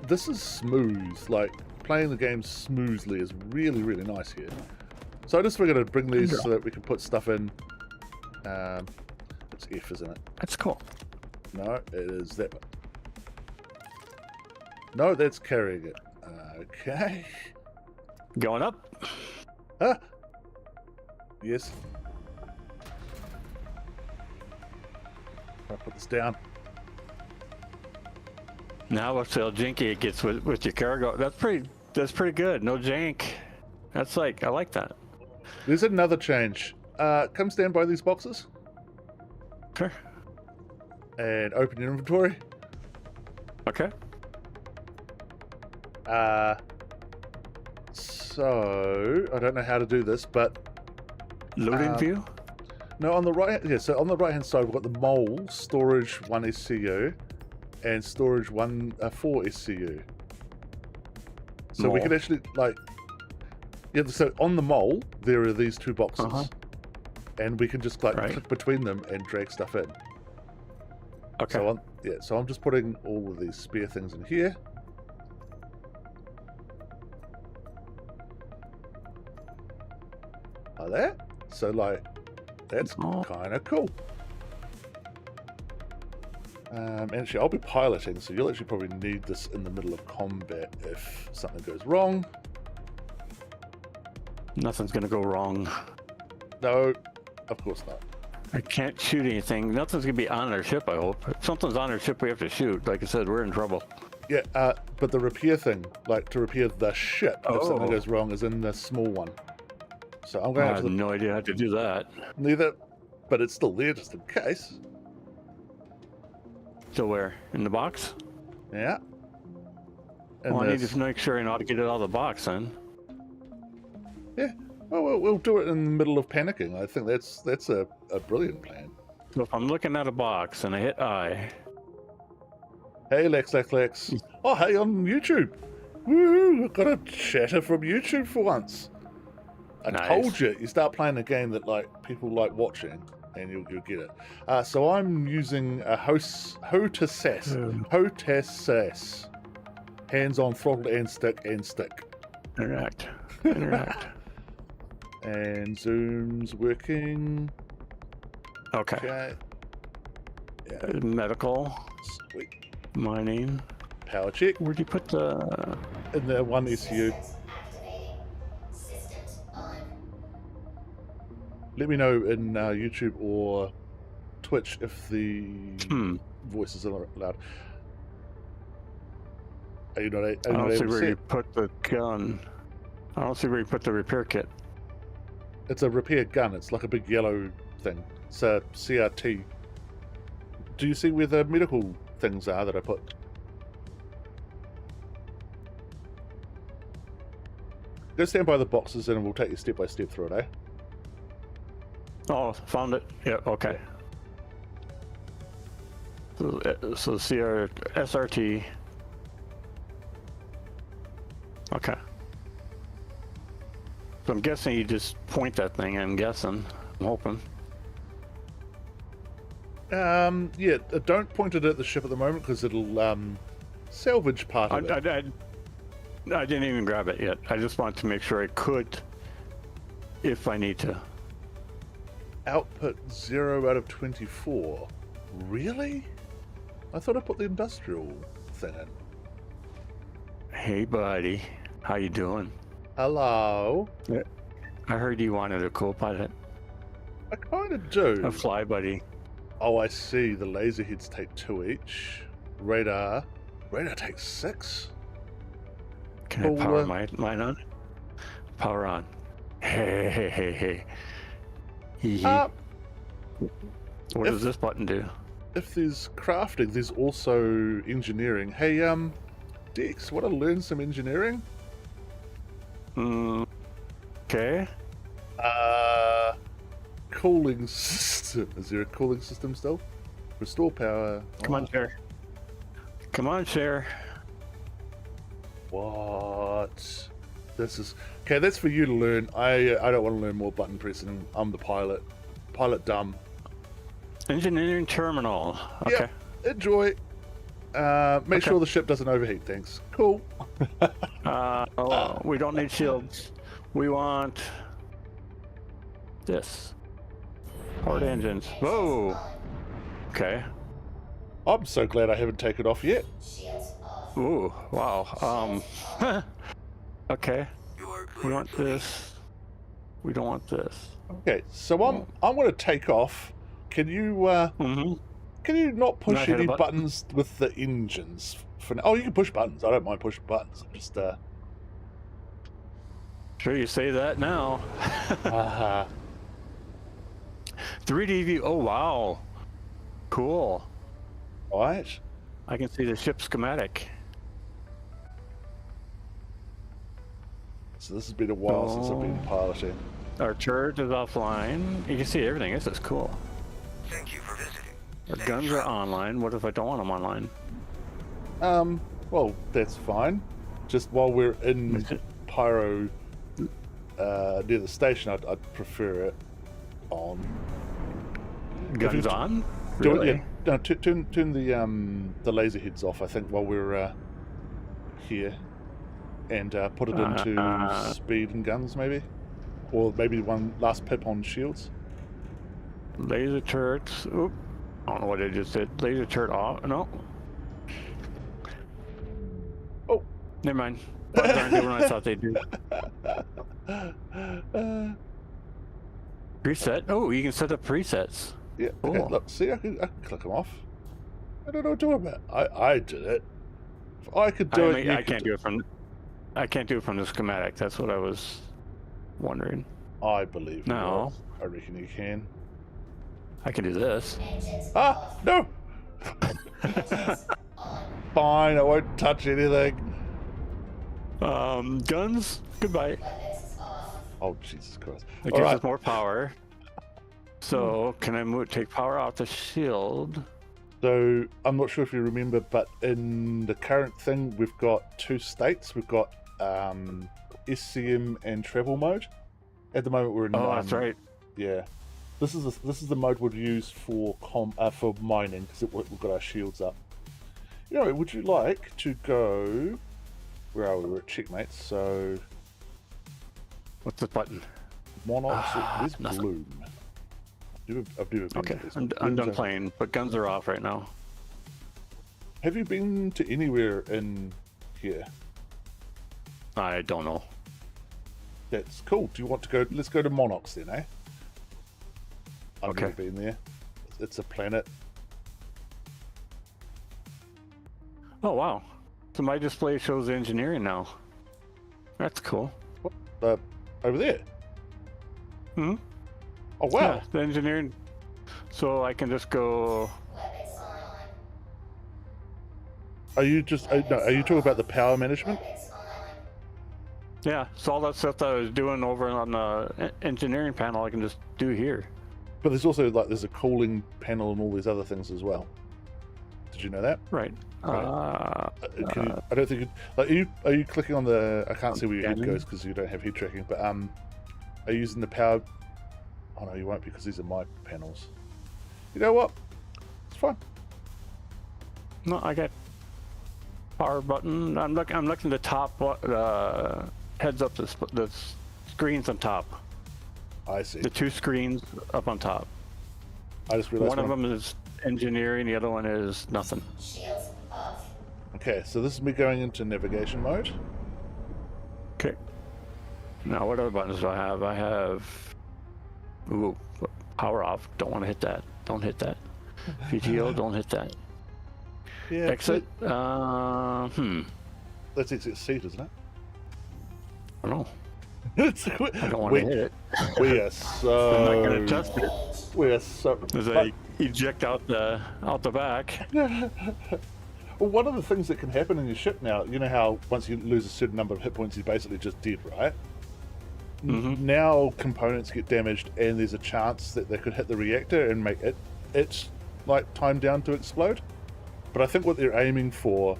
this is smooth. Like, playing the game smoothly is really, really nice here. So I just figured I'd bring these so that we can put stuff in. It's F, isn't it? That's cool. No, it is that one. No, that's carrying it. Okay. Going up. Ah. Yes. I'll put this down. Now what's how janky it gets with your cargo. That's pretty good. No jank. That's like, I like that. There's another change. Come stand by these boxes. Sure. And open your inventory. Okay. So I don't know how to do this, but Loading view? no, on the right, yeah. So on the right hand side, we've got the mole storage 1 SCU and storage 4 SCU. So we can actually like, yeah. So on the mole, there are these two boxes, and we can just like Right. click between them and drag stuff in. Okay. So I'm just putting all of these spare things in here. Like that. So like, that's Oh. kind of cool. Actually, I'll be piloting, so you'll actually probably need this in the middle of combat if something goes wrong. Nothing's gonna go wrong. No, of course not. I can't shoot anything. Nothing's gonna be on our ship, I hope. If something's on our ship we have to shoot, like I said, we're in trouble. Yeah, but the repair thing, like to repair the ship, if something Oh. goes wrong, is in the small one. So I'm I going to have no idea how to do that. neither, but it's still there just in case. So where? In the box? Yeah. And Well, I need this- to make sure I know how to get it out of the box then. yeah. Well, we'll do it in the middle of panicking. I think that's a brilliant plan. So if I'm looking at a box and I hit I, Hey, Lex. Oh, hey, on YouTube. Woo! We've got a chatter from YouTube for once. I Nice. told you. You start playing a game that like people like watching, and you'll get it. So I'm using a hostess, hands-on throttle and stick. interact. And zoom's working. Okay. Okay. Yeah. Medical, Sweet. mining. Power check Where'd you put the... in the one ECU. Let me know in YouTube or Twitch if the voices are loud. Are you not, I don't see able to where see you it? put the gun. I don't see where you put the repair kit. It's a repair gun. It's like a big yellow thing. It's a CRT. Do you see where the medical things are that I put? Go stand by the boxes and we'll take you step by step through it, eh? Oh, found it. Yeah, okay. So SRT. Okay. So I'm guessing you just point that thing, I'm guessing. I'm hoping. Yeah, don't point it at the ship at the moment because it'll salvage part of it. I didn't even grab it yet. I just wanted to make sure I could if I need to. Output 0 out of 24. Really? I thought I put the industrial thing in. Hey, buddy. How you doing? Hello? I heard you wanted a co-pilot. I kind of do. A fly buddy. Oh, I see. The laser heads take 2 each. Radar takes 6. Can I power mine on? Power on. Hey. Hee hee. What does this button do? If there's crafting, there's also engineering. Hey, Dex, want to learn some engineering? Okay. Cooling system. Is there a cooling system still? Restore power. Come on, Cher. Come on, Cher. What? This is okay. That's for you to learn. I don't want to learn more button pressing. I'm the pilot. Pilot dumb. Engineering terminal. Okay. Yeah, enjoy. Make sure the ship doesn't overheat. Thanks. Cool. We don't need shields. We want this. Port engines. Whoa. Okay. I'm so glad I haven't taken off yet. Ooh. Wow. Okay. We want this. We don't want this. Okay, so I'm going to take off. Can you can you not push Not hit a any button? buttons with the engines for now? Oh, you can push buttons. I don't mind pushing buttons. I'm just Sure, you say that now. 3D view. Oh wow. Cool. right. I can see the ship schematic. So this has been a while since I've been piloting. Our turret is offline. You can see everything. This is cool. Thank you for visiting. Our guns are online. What if I don't want them online? Well, that's fine. Just while we're in Pyro near the station, I'd prefer it. on. Guns you- on? Do Really? it, yeah. No, turn the laser heads off. I think while we're here, and put it into speed and guns, maybe, or maybe one last pip on shields. Laser turrets. Oop. I don't know what I just did. Laser turret off. No. Oh. Never mind. Bugs aren't doing what I thought they'd do. Preset? Oh, you can set up presets. Yeah. Cool. Okay, look, see, I can click them off. I don't know what to do about it. I did it. If I could do it. I can't do it from. I can't do it from the schematic. That's what I was wondering. I believe. No. I reckon you can. I can do this. Ah, no! Fine, I won't touch anything. Guns. Goodbye. Oh, Jesus Christ. It All gives right. us more power. So, can I take power off the shield? So, I'm not sure if you remember, but in the current thing, we've got two states. We've got SCM and travel mode. At the moment, we're in. Oh, that's right. Yeah. This is the mode we've used for mining, because we've got our shields up. You know, would you like to go? Where are we? We're at checkmates. So What's the button? Monarchs. There's nothing. Bloom. I've never been Okay, to these. I'm Blooms done are- playing, but guns are off right now. Have you been to anywhere in here? I don't know. That's cool. Do you want to go? Let's go to Monarchs then, eh? I've Okay. never been there. It's a planet. Oh wow! So my display shows engineering now. That's cool. Over there. Hmm. Oh wow. Yeah, the engineering. So I can just go. Are you just? No, are you talking about the power management? Yeah, so all that stuff that I was doing over on the engineering panel, I can just do here. But there's also there's a cooling panel and all these other things as well. Did you know that? Right. Can you, I don't think. Are you clicking on the? I can't see where your head scanning? goes because you don't have head tracking. But are you using the power? Oh no, you won't because these are my panels. You know what? It's fine. No, I got power button. I'm looking at the top. Heads up the screens on top. I see. The two screens up on top. I just realized One of them is engineering. The other one is nothing. Okay, so this is me going into navigation mode. Okay. Now, what other buttons do I have? I have. Ooh, power off. Don't want to hit that. Don't hit that. VTO. Don't hit that. Yeah. Exit. That's exit seat, isn't it? I don't know. It's, I don't want to hit it. We are I'm not so. gonna touch it. We are so. As I eject out the back. Well, one of the things that can happen in your ship now, you know how once you lose a certain number of hit points, you're basically just dead, right? Mm-hmm. Now components get damaged, and there's a chance that they could hit the reactor and make it's like time down to explode. But I think what they're aiming for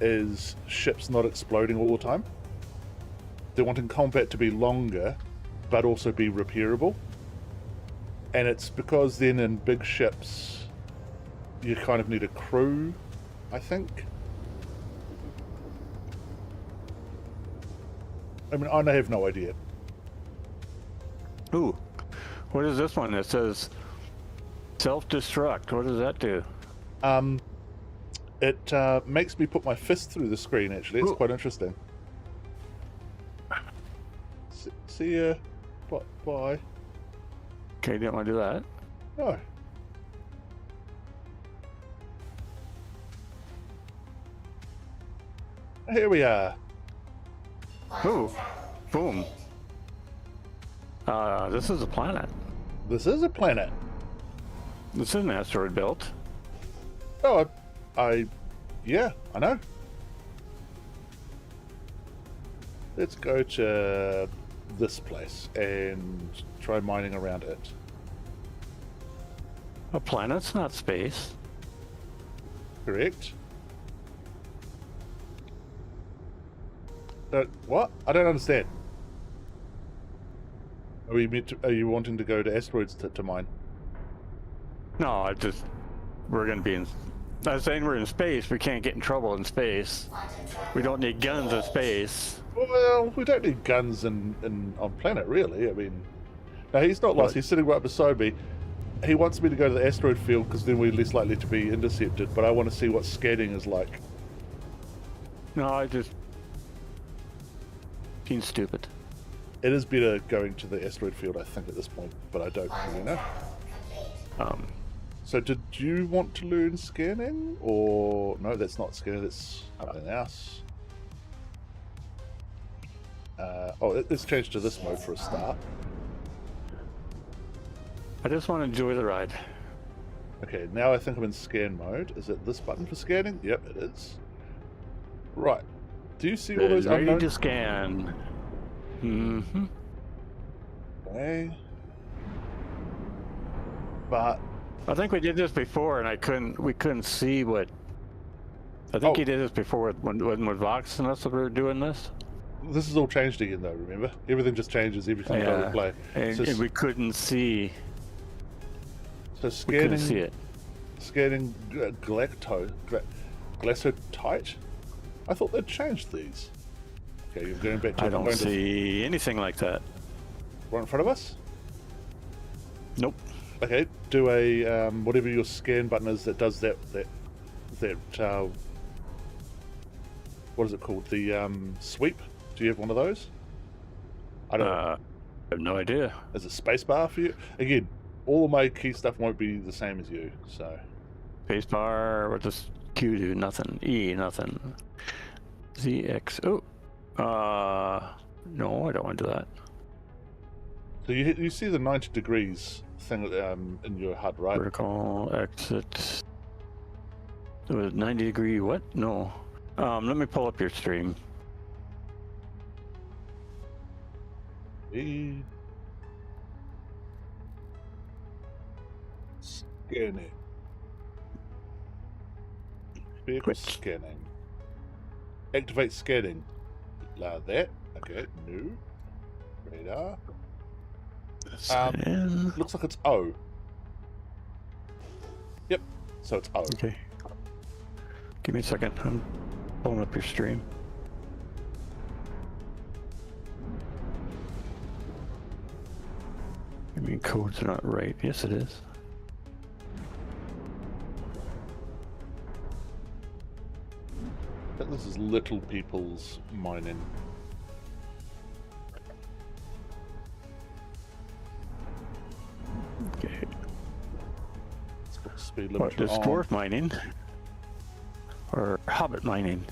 is ships not exploding all the time. They're wanting combat to be longer, but also be repairable. And it's because then in big ships, you kind of need a crew, I think. I mean, I have no idea. Ooh, what is this one? It says self-destruct. What does that do? It makes me put my fist through the screen, actually. It's Ooh. quite interesting. See ya. Bye. Okay, didn't want to do that. No. Here we are. Ooh, boom. This is a planet. This is a planet. This is an asteroid belt. Oh, yeah, I know. Let's go to this place and try mining around it. A planet's not space. Correct? What? I don't understand. Are you wanting to go to asteroids to mine? No, we're going to be in. I was saying we're in space. We can't get in trouble in space. We don't need guns in space. Well, we don't need guns on planet, really. I mean, no, he's not lost. He's sitting right beside me. He wants me to go to the asteroid field because then we're less likely to be intercepted. But I want to see what scanning is like. No, I just being stupid. It is better going to the asteroid field, I think, at this point. But I don't really know. So did you want to learn scanning, or no? That's not scanning. That's something else. Let's change to this mode for a start. I just want to enjoy the ride. Okay, now I think I'm in scan mode. Is it this button for scanning? Yep, it is. Right. Do you see all those ready unknown? to scan. Mm-hmm. Okay. But I think we did this before, and we couldn't see what. I think he did this before when Vox and us were doing this. This is all changed again, though. Remember, everything just changes every time I play. And we couldn't see. So scanning. We couldn't see it. Scanning glassotite. I thought they'd changed these. Okay, you're going back to. I don't see anything like that. Right in front of us. Nope. Okay, do a whatever your scan button is that does that what is it called? The sweep. Do you have one of those? I don't. I have no idea. Is it spacebar for you? Again, all of my key stuff won't be the same as you. So. Spacebar. What does Q do? Nothing. E. Nothing. ZX. Oh. No, I don't want to do that. So you see the 90 degrees thing in your HUD, right? Vertical exit. It was 90 degree what? No. Let me pull up your stream. Scanning. Vehicle scanning. Activate scanning. Like that. Okay, new. Radar. Looks like it's O. Yep. So it's O. Okay. Give me a second. I'm pulling up your stream. I mean, codes are not right. Yes, it is. I think this is little people's mining. Okay. Let's put the speed limiter What, does on. dwarf mining? Or hobbit mining?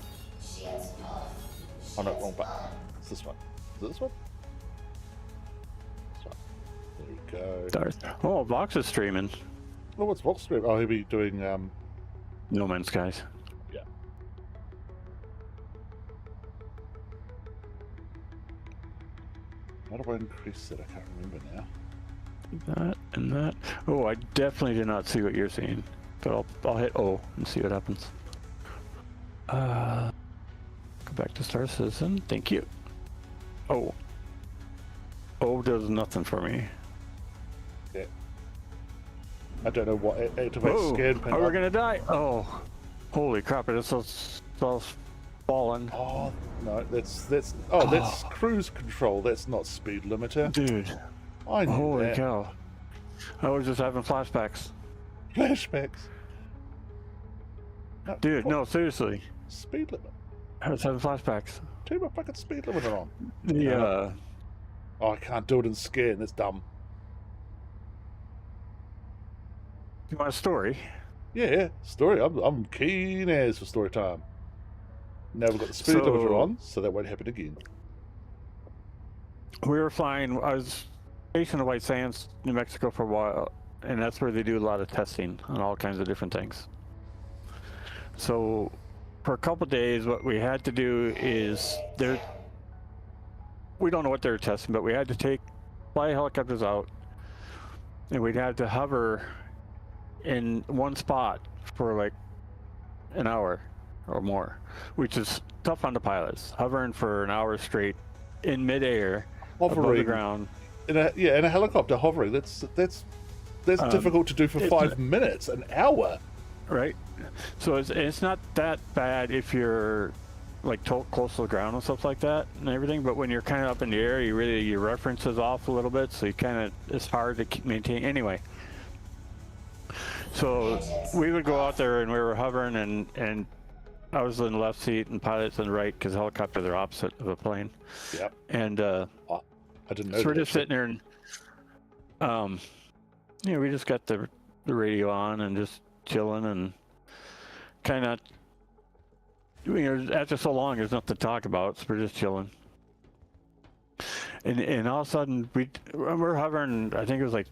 Oh no, wrong button. It's this one. Is it this one? This one. There we go. Darth. Oh, Vox is streaming. Oh, what's Vox stream? Oh, he'll be doing No Man's Skies. yeah. How do I increase it? I can't remember now. That and that. Oh, I definitely did not see what you're seeing. But I'll hit O and see what happens. Go back to Star Citizen. Thank you. Oh. O does nothing for me. Yeah. I don't know what activate scan pin. Oh, we're gonna die. Oh. Holy crap, it is so fallen. Oh no, that's cruise control. That's not speed limiter. Dude. I knew Holy that. cow. I was just having flashbacks. Flashbacks. No, Dude, what? no, seriously. Speed limit. I was having flashbacks. Turn my fucking speed limiter on. Yeah. Oh, I can't do it in scan. That's dumb. You want a story? Yeah, story. I'm keen as for story time. Now we've got the speed limiter on, so that won't happen again. We were flying. I was stationed in White Sands, New Mexico for a while, and that's where they do a lot of testing on all kinds of different things. So for a couple of days, what we had to do is we don't know what they were testing, but we had to fly helicopters out, and we'd have to hover in one spot for like an hour or more, which is tough on the pilots. Hovering for an hour straight in midair above the ground. in a helicopter hovering. That's difficult to do for 5 minutes, an hour. Right. So it's not that bad if you're like close to the ground and stuff like that and everything. But when you're kind of up in the air, your reference is off a little bit, so you kind of it's hard to maintain anyway. So we would go out there and we were hovering, and I was in the left seat and pilot's in the right because helicopters are opposite of a plane. Yep. And I didn't know. So we're just sitting there and we just got the radio on and just chilling and kind of, after so long, there's nothing to talk about, so we're just chilling. And all of a sudden, we're hovering, I think it was like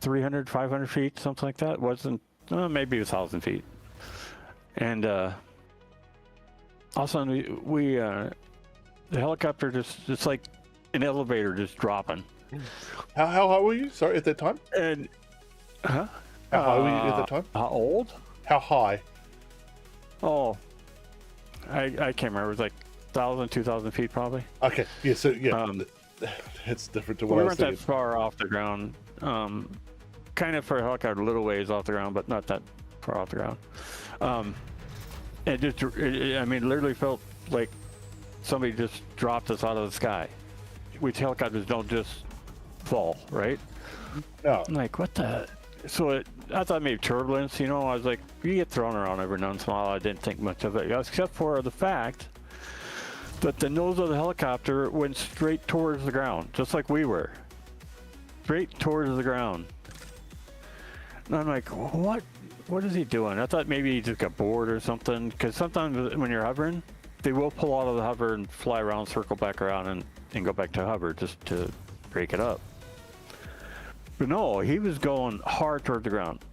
300, 500 feet, something like that. It wasn't, maybe 1,000 feet. And all of a sudden, the helicopter just like an elevator just dropping. How high were you? Sorry, at that time? And, huh? How high were you at that time? How old? How high? Oh, I can't remember. It was like 1,000, 2,000 feet probably. Okay, yeah, so yeah, it's different to what we I was weren't thinking. that far off the ground. Kind of for a helicopter, a little ways off the ground, but not that far off the ground. I mean, literally felt like somebody just dropped us out of the sky. Which helicopters don't just fall, right? No. I'm like, what the? So I thought maybe turbulence, I was like, you get thrown around every once in a while. I didn't think much of it, except for the fact that the nose of the helicopter went straight towards the ground, just like we were. Straight towards the ground. And I'm like, what is he doing? I thought maybe he just got bored or something, because sometimes when you're hovering, they will pull out of the hover and fly around, circle back around, and go back to hover just to break it up. But no, he was going hard toward the ground.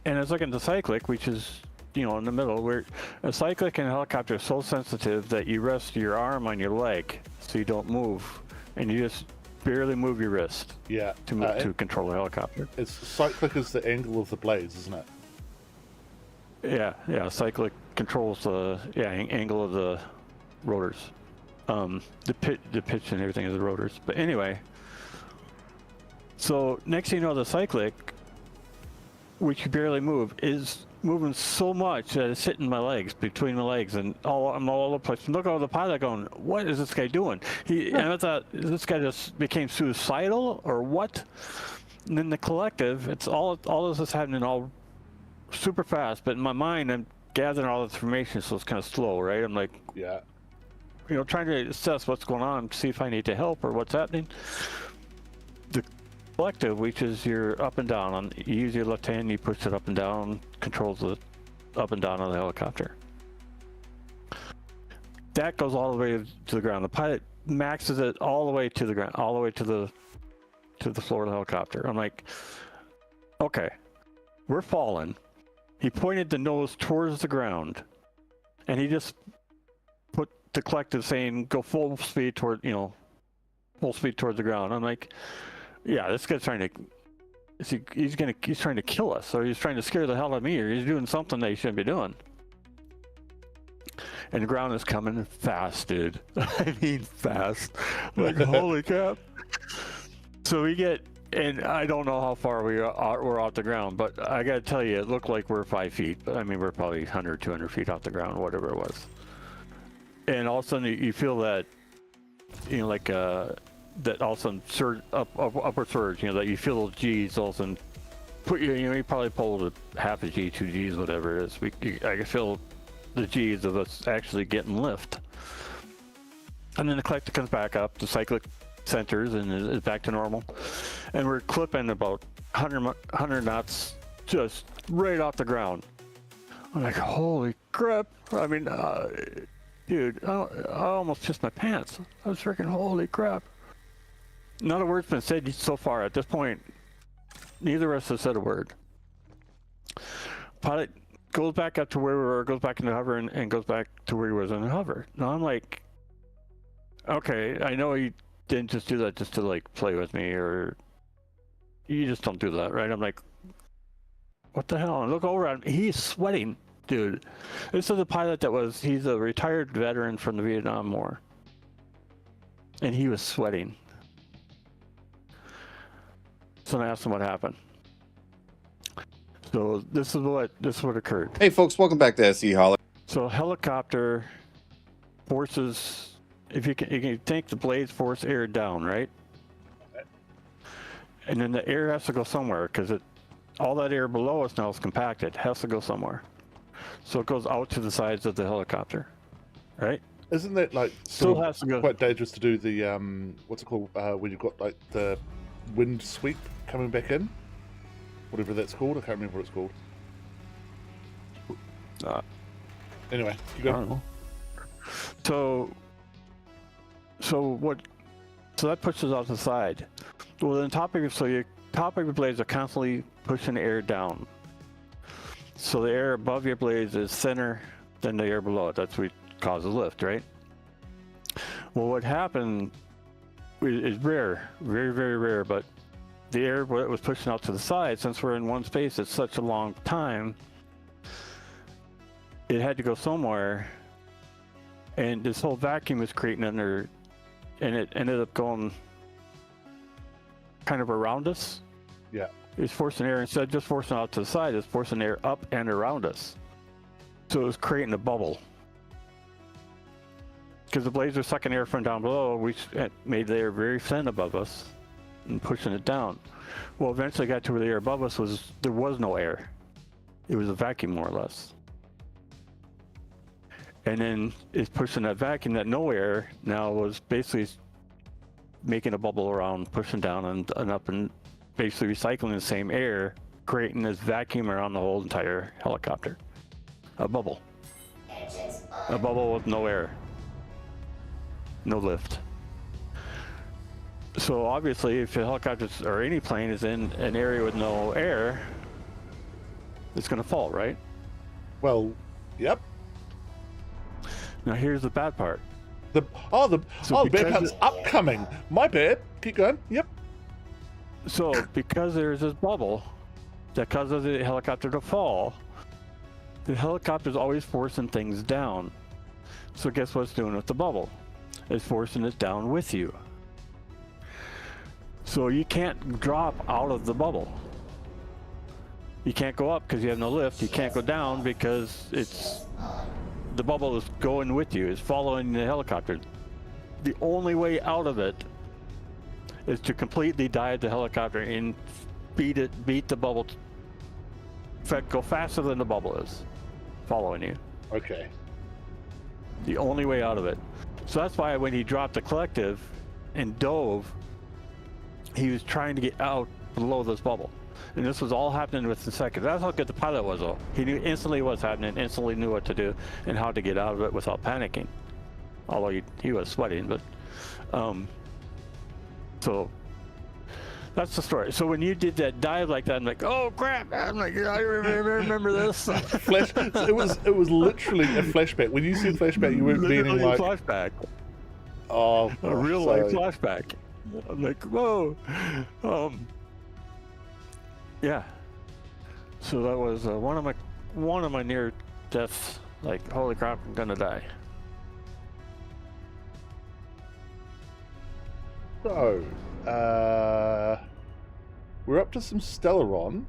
And I was looking at the cyclic, which is, in the middle, where a cyclic and a helicopter is so sensitive that you rest your arm on your leg so you don't move, and you just barely move your wrist. Yeah. To control the helicopter. It's cyclic is the angle of the blades, isn't it? Yeah. Cyclic controls the angle of the rotors. The pitch and everything is the rotors. But anyway. So next thing you know, the cyclic, which you barely move, is moving so much that it's hitting my legs, between my legs, and I'm all over the place. Look over the pilot going, what is this guy doing? And I thought, this guy just became suicidal or what? And then the collective, it's all this is happening all super fast, but in my mind, I'm gathering all this information, so it's kind of slow, right? I'm like, yeah, trying to assess what's going on, see if I need to help or what's happening. The collective, which is your up and down, you use your left hand, you push it up and down, controls the up and down on the helicopter. That goes all the way to the ground. The pilot maxes it all the way to the ground, all the way to the floor of the helicopter. I'm like, okay, we're falling. He pointed the nose towards the ground, and he just put the collective saying, go full speed toward, full speed towards the ground. I'm like, yeah, this guy's trying to, he's trying to kill us, or he's trying to scare the hell out of me, or he's doing something that he shouldn't be doing. And the ground is coming fast, dude. I mean, fast. Like, holy crap. So we get, and I don't know how far we're off the ground, but I gotta tell you, it looked like we're 5 feet. But I mean, we're probably 100, 200 feet off the ground, whatever it was. And all of a sudden, you feel that, like, that all of a sudden surge, upward surge, that you feel those G's all of a sudden put you probably pulled half a G, 2 G's, whatever it is. I can feel the G's of us actually getting lift. And then the collector comes back up, the cyclic centers, and is back to normal. And we're clipping about 100 knots just right off the ground. I'm like, holy crap. I mean, dude, I almost pissed my pants. I was freaking, holy crap. Not a word's been said so far. At this point, neither of us have said a word. Pilot goes back up to where we were, goes back into hover, and goes back to where he was in the hover. Now I'm like, okay, I know he didn't just do that just to like play with me, or you just don't do that, right? I'm like, what the hell? And look over at him, he's sweating, dude. This is a pilot he's a retired veteran from the Vietnam War. And he was sweating. So I asked him what happened. So this is what occurred. Hey folks, welcome back to SE Holly. So a helicopter forces, if you can think the blades force air down, right? And then the air has to go somewhere because all that air below us now is compacted. It has to go somewhere. So it goes out to the sides of the helicopter, right? Isn't that like Still has to go. quite dangerous to do the what's it called when you've got like the wind sweep coming back in, whatever that's called? I can't remember what it's called. Anyway, you I go. don't know. So that pushes out the side. Well, then your top of your blades are constantly pushing air down. So the air above your blades is thinner than the air below it. That's what causes lift, right? Well, what happened is rare, very, very rare, but the air that was pushing out to the side, since we're in one space, it's such a long time, it had to go somewhere, and this whole vacuum was creating under, and it ended up going kind of around us. Yeah. It's forcing air, instead of just forcing out to the side, it's forcing air up and around us. So it was creating a bubble. Because the blades were sucking air from down below, we made the air very thin above us and pushing it down. Well, eventually got to where the air above us there was no air. It was a vacuum, more or less. And then it's pushing that vacuum, that no air now was basically making a bubble around, pushing down and up, and basically recycling the same air, creating this vacuum around the whole entire helicopter. A bubble. A bubble with no air. No lift. So obviously, if a helicopter or any plane is in an area with no air, it's going to fall, right? Well, yep. Now here's the bad part. The bad part's upcoming. My bad. Keep going. Yep. So because there's this bubble that causes the helicopter to fall, the helicopter's always forcing things down. So guess what it's doing with the bubble? It's forcing it down with you. So you can't drop out of the bubble. You can't go up because you have no lift. You can't go down because the bubble is going with you, is following the helicopter. The only way out of it is to completely dive the helicopter and beat the bubble, go faster than the bubble is following you. Okay. The only way out of it. So that's why when he dropped the collective and dove, he was trying to get out below this bubble. And this was all happening within seconds. That's how good the pilot was, though. He knew instantly what's happening, instantly knew what to do and how to get out of it without panicking. Although he was sweating, but so that's the story. So when you did that dive like that, I'm like, oh crap! I'm like, I remember this. It was literally a flashback. When you said flashback, you weren't meaning like flashback. Oh, A real life flashback. I'm like, whoa. Yeah. So that was one of my near deaths. Like, holy crap, I'm gonna die. So, we're up to some Stellaron,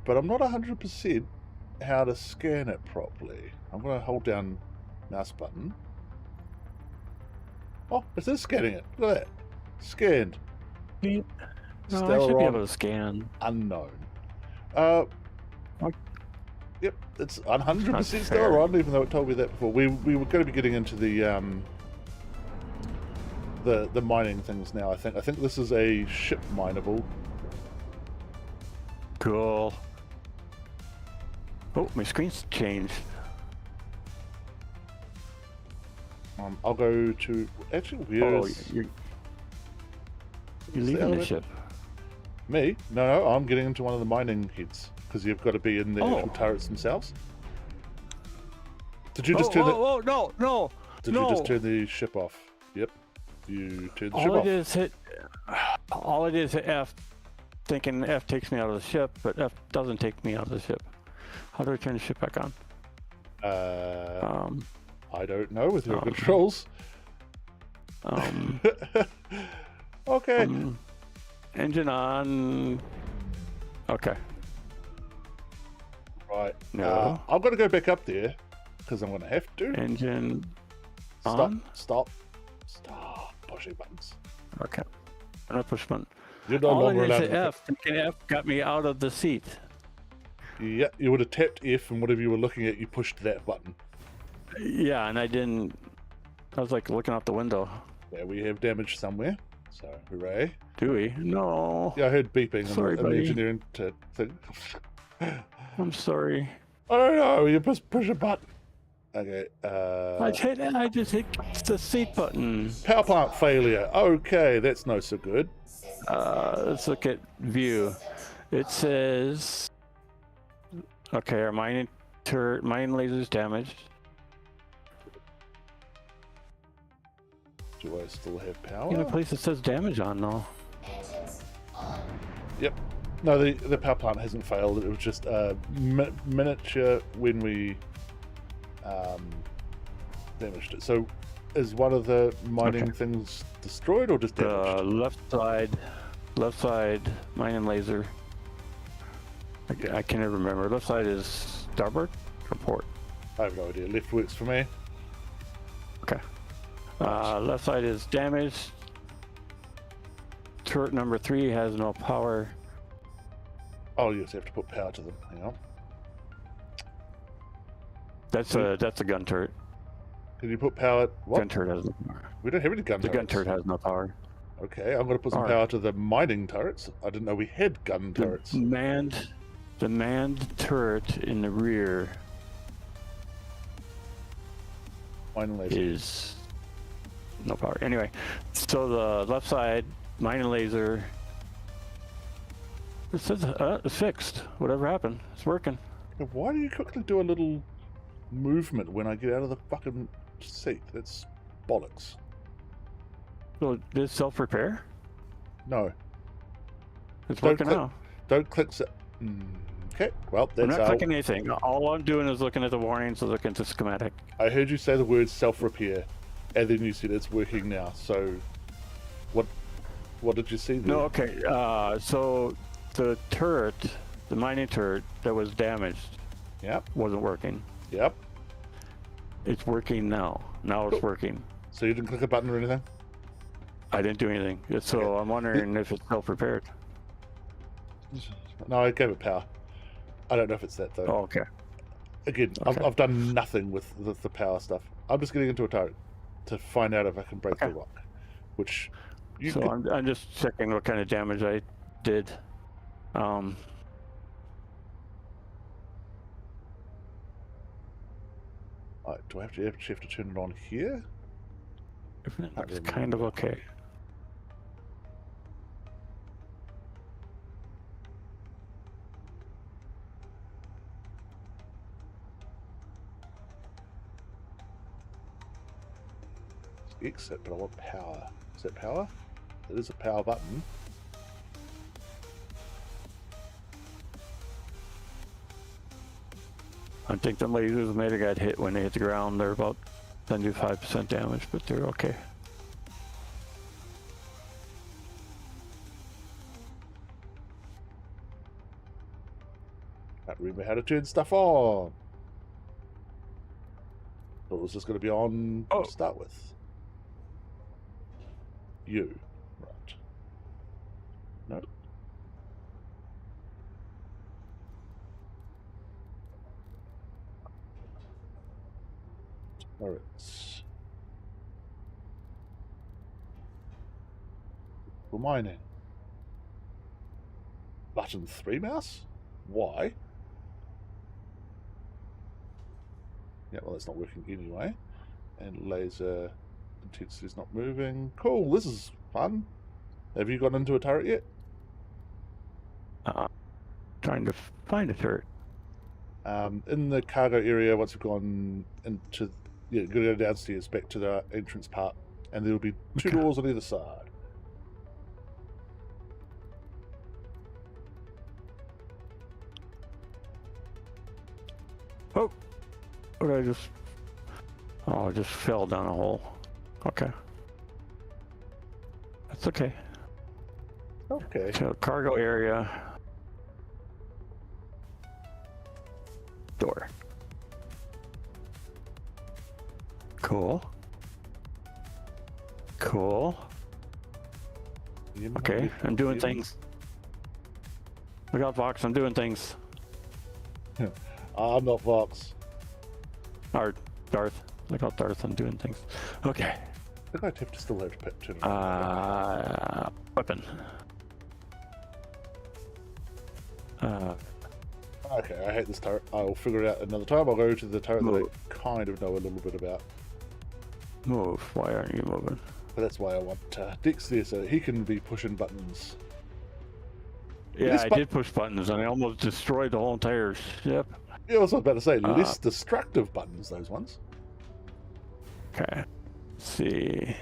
but I'm not 100% how to scan it properly. I'm going to hold down mouse button. Oh, it is scanning it. Look at that. Scanned. No, I should be able to scan. Unknown. What? Yep, it's 100% That's Stellaron, even though it told me that before. We were going to be getting into the mining things now. I think this is a ship mineable. Cool. Oh, my screen's changed. I'll go to actually. You're leaving the ship. Me? No, I'm getting into one of the mining heads because you've got to be in the actual turrets themselves. Did you just turn no! Did you just turn the ship off? Yep. You turned the ship All I off. did is hit F, thinking F takes me out of the ship, but F doesn't take me out of the ship. How do I turn the ship back on? I don't know with your controls. Okay. Engine on. Okay. Right. No. I'm going to go back up there because I'm going to have to. Engine Stop. on. Stop. Pushing buttons. Okay. I'm not push button. You're no All I longer did allowed is to. F. Freaking F got me out of the seat. Yeah, you would have tapped F and whatever you were looking at, you pushed that button. Yeah, and I didn't. I was like looking out the window. Yeah, we have damage somewhere. So, hooray. Do we? No. Yeah, I heard beeping Sorry, in the buddy. engineering thing. I'm sorry. I don't know, you just push a button. Okay, I just hit the seat button. power plant failure. Okay, that's no so good. Let's look at view. It says, okay, our mining laser's damaged. Do I still have power? In a place that says damage on though. Yep. No, the power plant hasn't failed. It was just a miniature when we damaged it. So, is one of the mining things destroyed or just damaged? Left side mining laser. I can never remember. Left side is starboard or port. I have no idea. Left works for me. Okay. Left side is damaged. Turret number 3 has no power. Oh, yes, you have to put power to them. Hang on. That's a gun turret. Can you put power? What? Gun turret has no power. We don't have any gun The gun turrets. turret has no power. Okay, I'm going to put some Alright. power to the mining turrets. I didn't know we had gun turrets. The manned turret in the rear Mining laser. is no power. Anyway, so the left side mining laser. It says it's fixed. Whatever happened, it's working. Yeah, why do you quickly do a little movement when I get out of the fucking seat? That's bollocks. So did it self-repair? No. It's Don't working click- now. Don't click. Okay, well, I'm that's not clicking anything. All I'm doing is looking at the warnings, looking at the schematic. I heard you say the word self-repair, and then you said it's working now. So, what did you see there? No, okay. So the turret, the mining turret that was damaged, Yep, wasn't working. yep. It's working now. Now it's working. So you didn't click a button or anything? I didn't do anything. So Okay. I'm wondering if it's self-repaired. No, I gave it power. I don't know if it's that though. Oh, okay. Again, Okay. I've done nothing with the power stuff. I'm just getting into a turret to find out if I can break the Okay. lock. Which you So could, I'm just checking what kind of damage I did. do I actually have to turn it on here? It's kind of okay. Exit, but I want power. Is that power? It is a power button. I think the lasers may have got hit when they hit the ground. They're about 75% damage, but they're okay. Can't remember how to turn stuff on. Thought it was just going to be on Oh. to start with. You. Right. No. Turrets. For mining. Button 3 mouse? Why? Yeah, well, that's not working anyway. And laser intensity is not moving. Cool, this is fun. Have you gone into a turret yet? Trying to find a turret. In the cargo area, once you've gone into... Yeah, you're going to go downstairs back to the entrance part. And there'll be 2 Okay. doors on either side. Oh, what did I just? Oh, I just fell down a hole. Okay, that's okay. Okay. So cargo area. Door. Cool. Cool. Okay, I'm doing things. Look out, Vox, I'm doing things. I'm not Vox. Or Darth. Look out, Darth, I'm doing things. Okay. I think I'd have to still have to turn it Weapon. Okay, I hate this turret. I'll figure it out another time. I'll go to the turret that Move. I kind of know a little bit about. Move. Why aren't you moving? But that's why I want Dix there, so he can be pushing buttons. Yeah, This I did push buttons and I almost destroyed the whole entire ship. Yeah, I was about to say, less destructive buttons, those ones. Okay. Let's see.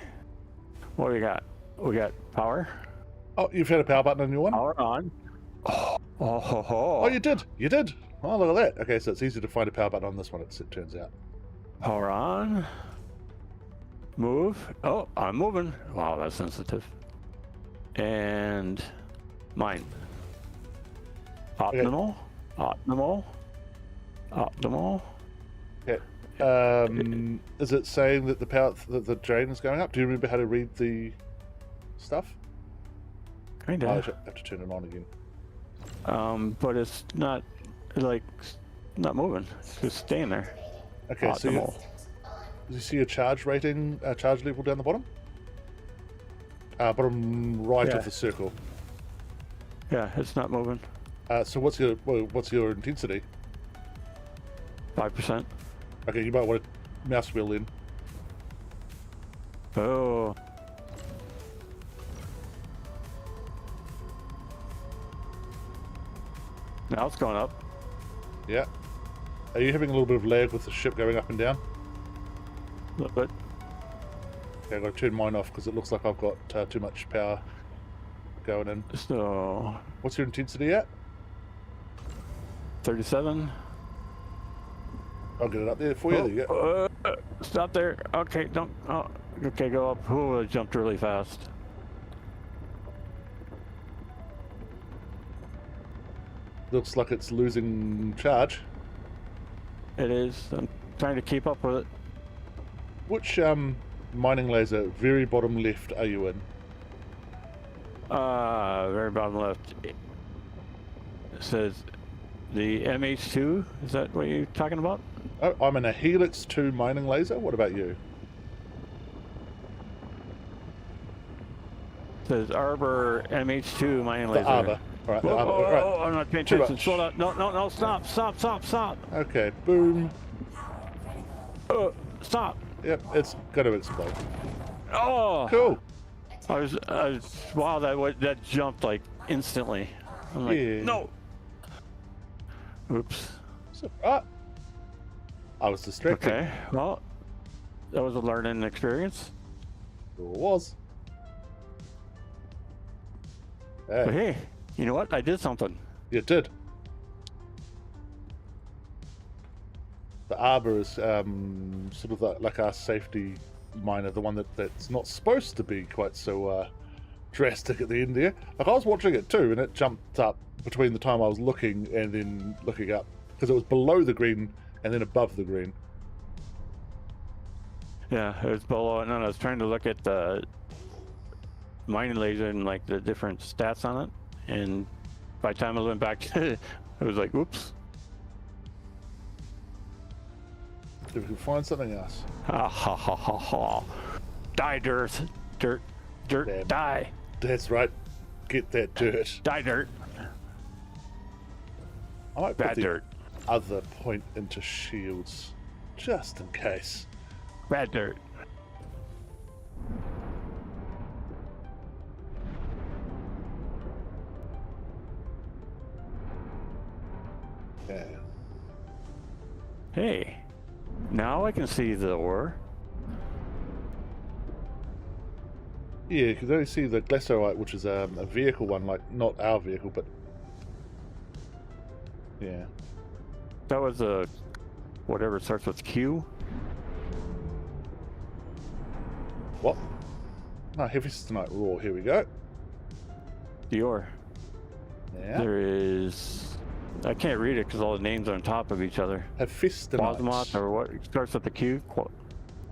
What do we got? We got power. Oh, you've had a power button on your one? Power on. Oh, you did. You did. Oh, look at that. Okay, so it's easy to find a power button on this one, it turns out. Power on. Move. Oh, I'm moving. Wow, that's sensitive. And mine. Optimal. Optimal. Optimal. Okay. Is it saying that the drain is going up? Do you remember how to read the stuff? Kinda. I have to turn it on again. But it's not like not moving. It's just staying there. Okay, Optimal. so you see a charge rating, charge level down the bottom? Bottom right of the circle. Yeah, it's not moving. So what's your intensity? 5%. Okay, you might want to mouse wheel in. Oh. Now it's going up. Yeah. Are you having a little bit of lag with the ship going up and down? A little bit. Okay, I've got to turn mine off because it looks like I've got too much power going in. So What's your intensity at? 37. I'll get it up there for you. There you go. Stop there. Okay, don't. Oh, okay, go up. Ooh, it jumped really fast. Looks like it's losing charge. It is. I'm trying to keep up with it. Which mining laser, very bottom left, are you in? Very bottom left. It says the MH2. Is that what you're talking about? Oh, I'm in a Helix 2 mining laser. What about you? It says Arbor MH2 mining laser. The Arbor. All right, the Whoa, Arbor. whoa, All right. whoa, I'm not paying Too attention. much. Slow down. No, no, no, stop, stop, stop, stop. Okay, boom. Stop. Yep, it's going to explode. Oh. Cool. I was wow, that jumped like instantly. I'm like, Yeah. no. Oops. So, I was distracted. Okay, well, that was a learning experience. Sure was. Hey, But hey, you know what? I did something. you did. The Arbor is sort of like our safety miner, the one that's not supposed to be quite so drastic at the end there. Like, I was watching it too, and it jumped up between the time I was looking and then looking up, because it was below the green and then above the green. Yeah, it was below, and then I was trying to look at the mining laser and like the different stats on it, and by the time I went back to it, I was like, oops. If we can find something else. Ha ha ha ha ha. Die, dirt. Dirt. Dirt. Damn. Die. That's right. Get that dirt. Die, dirt. I might put Bad the dirt. other point into shields, just in case. Bad dirt. Yeah. Hey, now I can see the ore. Yeah, you can only see the glassorite, which is a vehicle one, like not our vehicle, but yeah. That was a whatever starts with Q. What? No, heavy tonight raw. Here we go. the ore. Yeah. There is. I can't read it because all the names are on top of each other. Hephaestonite. Bosmot or what? It starts with the Q.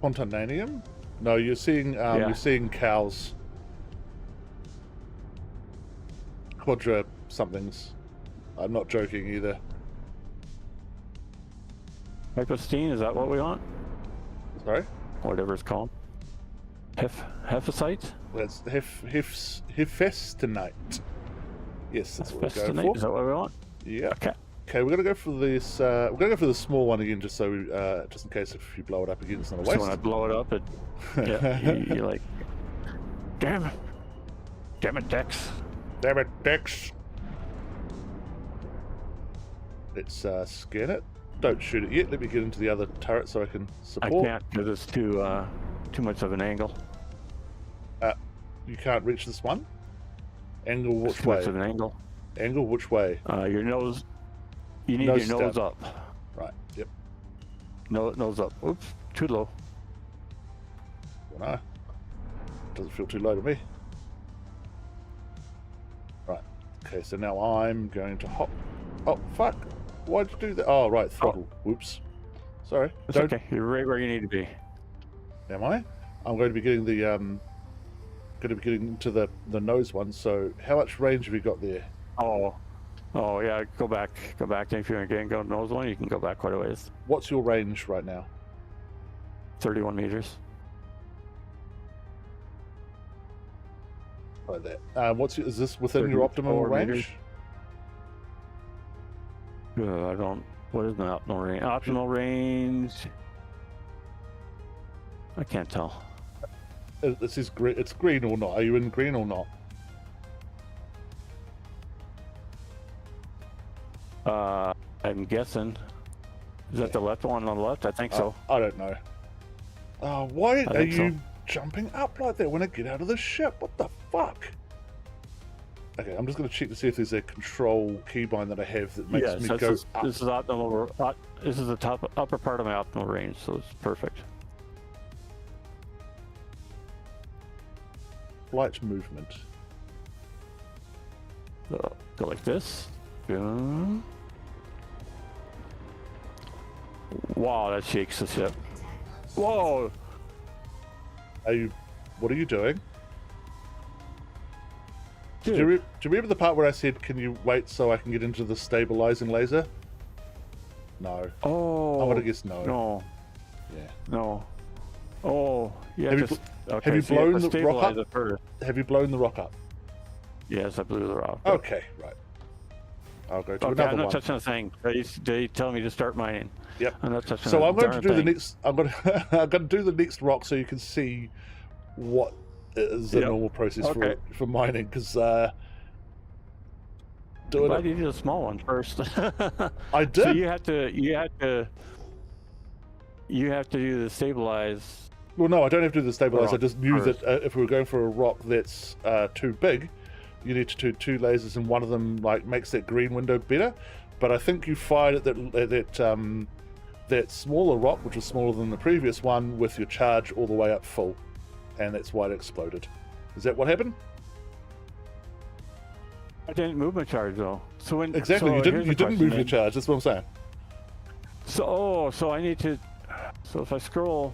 Quantananium? No, you're seeing you're seeing cows. Quadra somethings. I'm not joking either. Hypostine, is that what we want? Sorry? Whatever it's called. Hephesite? That's Hephaestonite. Yes, that's what we're going Hephaestonite, for. is that what we want? Yeah. Okay. Okay, we're gonna go for this. We're gonna go for the small one again, just so just in case if you blow it up again, it's not a waste. So when I blow it up, you're like, damn it, Dex. Damn it, Dex. Let's scan it. Don't shoot it yet. Let me get into the other turret so I can support. I can't because it's too much of an angle. You can't reach this one. Angle which It's too way? much of an angle. Angle which way? Your nose. You need Nose your nose down. up. Right. Yep. Nose up. Oops, too low. Well, no. Doesn't feel too low to me. Right. Okay. So now I'm going to hop. Oh fuck! Why'd you do that? Oh right, throttle. Whoops. Sorry. It's okay. You're right where you need to be. Am I? I'm going to be getting the going to be getting into the nose one. So how much range have you got there? Oh yeah. Go back. Go back. If you're getting go nose one, you can go back quite a ways. What's your range right now? 31 meters. Like that. Is this within your optimum 34 range? meters. I don't. What is the optimal range? Optimal range. I can't tell. This is green. It's green or not? Are you in green or not? I'm guessing. Is that the left one on the left? I think so. I don't know. Why are think so. you jumping up like that when I get out of the ship? What the fuck? Okay, I'm just going to check to see if there's a control keybind that I have that makes me go up. This is optimal. This is the upper part of my optimal range, so it's perfect. Flight movement. So, go like this. Boom. Wow, that shakes the ship. Whoa! What are you doing? Dude. Do you remember the part where I said, "Can you wait so I can get into the stabilizing laser"? No. Oh. I'm gonna guess no. No. Yeah. No. Oh. Yeah. Have you blown the rock up? First. Have you blown the rock up? Yes, I blew the rock. Okay, right. I'll go to Okay, another I'm not one. touching the thing. They tell me to start mining. Yep. I'm not touching. So the I'm going to darn do the thing. next. I'm going to do the next rock so you can see what is the Yep. normal process Okay. for mining. Because doing Why it, do you do the small one first? I did. So you have to do the stabilize. Well, no, I don't have to do the stabilize. I Rock just knew first. that if we were going for a rock that's too big, you need to do two lasers, and one of them like makes that green window better. But I think you fired at that smaller rock, which was smaller than the previous one, with your charge all the way up full, and that's why it exploded. Is that what happened? I didn't move my charge though. So when Exactly. so You here's the didn't move question your then. charge. That's what I'm saying. So I need to. So if I scroll.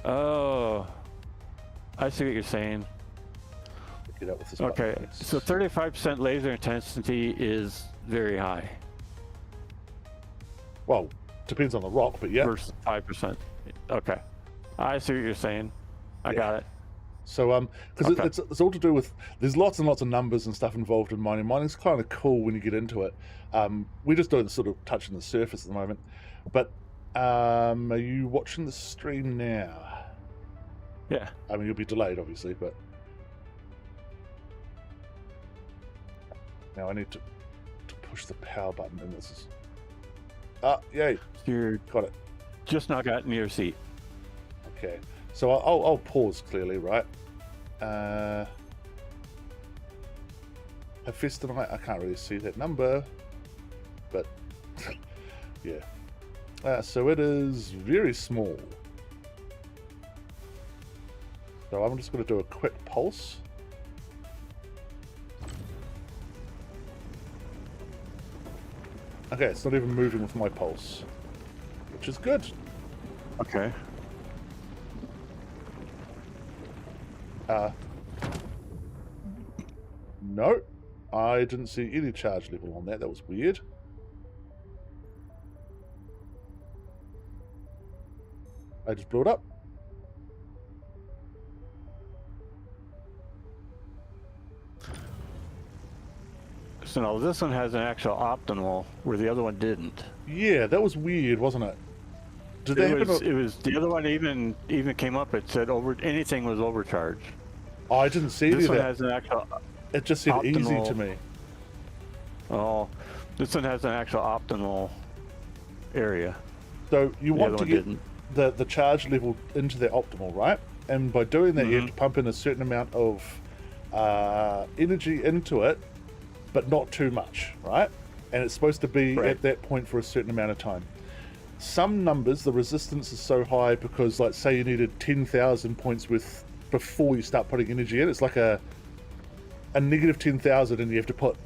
Oh, I see what you're saying. Get out with this Okay, button, please. so 35% laser intensity is very high Well, depends on the rock, but yeah. versus 5%. Okay, I see what you're saying. I got it. So, because Okay. it's all to do with, there's lots and lots of numbers and stuff involved in mining. Mining's kind of cool when you get into it. We're just doing sort of touching the surface at the moment. But are you watching the stream now? Yeah. I mean, you'll be delayed, obviously, but now I need to push the power button, and this is yay, You're got it. just not got in your seat. Okay, so I'll pause clearly, right? Hephaestonite, I can't really see that number, but yeah. So it is very small. So I'm just going to do a quick pulse. Okay, it's not even moving with my pulse, which is good. Okay. No, I didn't see any charge level on that. That was weird. I just blew it up. So now this one has an actual optimal where the other one didn't. Yeah, that was weird, wasn't it? Did they happen? It was the other one even came up. It said anything was overcharged. Oh, I didn't see any This of one that. has an actual. It just said easy optimal. to me. Oh, this one has an actual optimal area. So you The want other to one get didn't. the charge level into the optimal, right? And by doing that, you have to pump in a certain amount of energy into it, but not too much, right? And it's supposed to be Right. at that point for a certain amount of time. Some numbers, the resistance is so high because, like, say you needed 10,000 points with before you start putting energy in. It's like a negative 10,000, and you have to put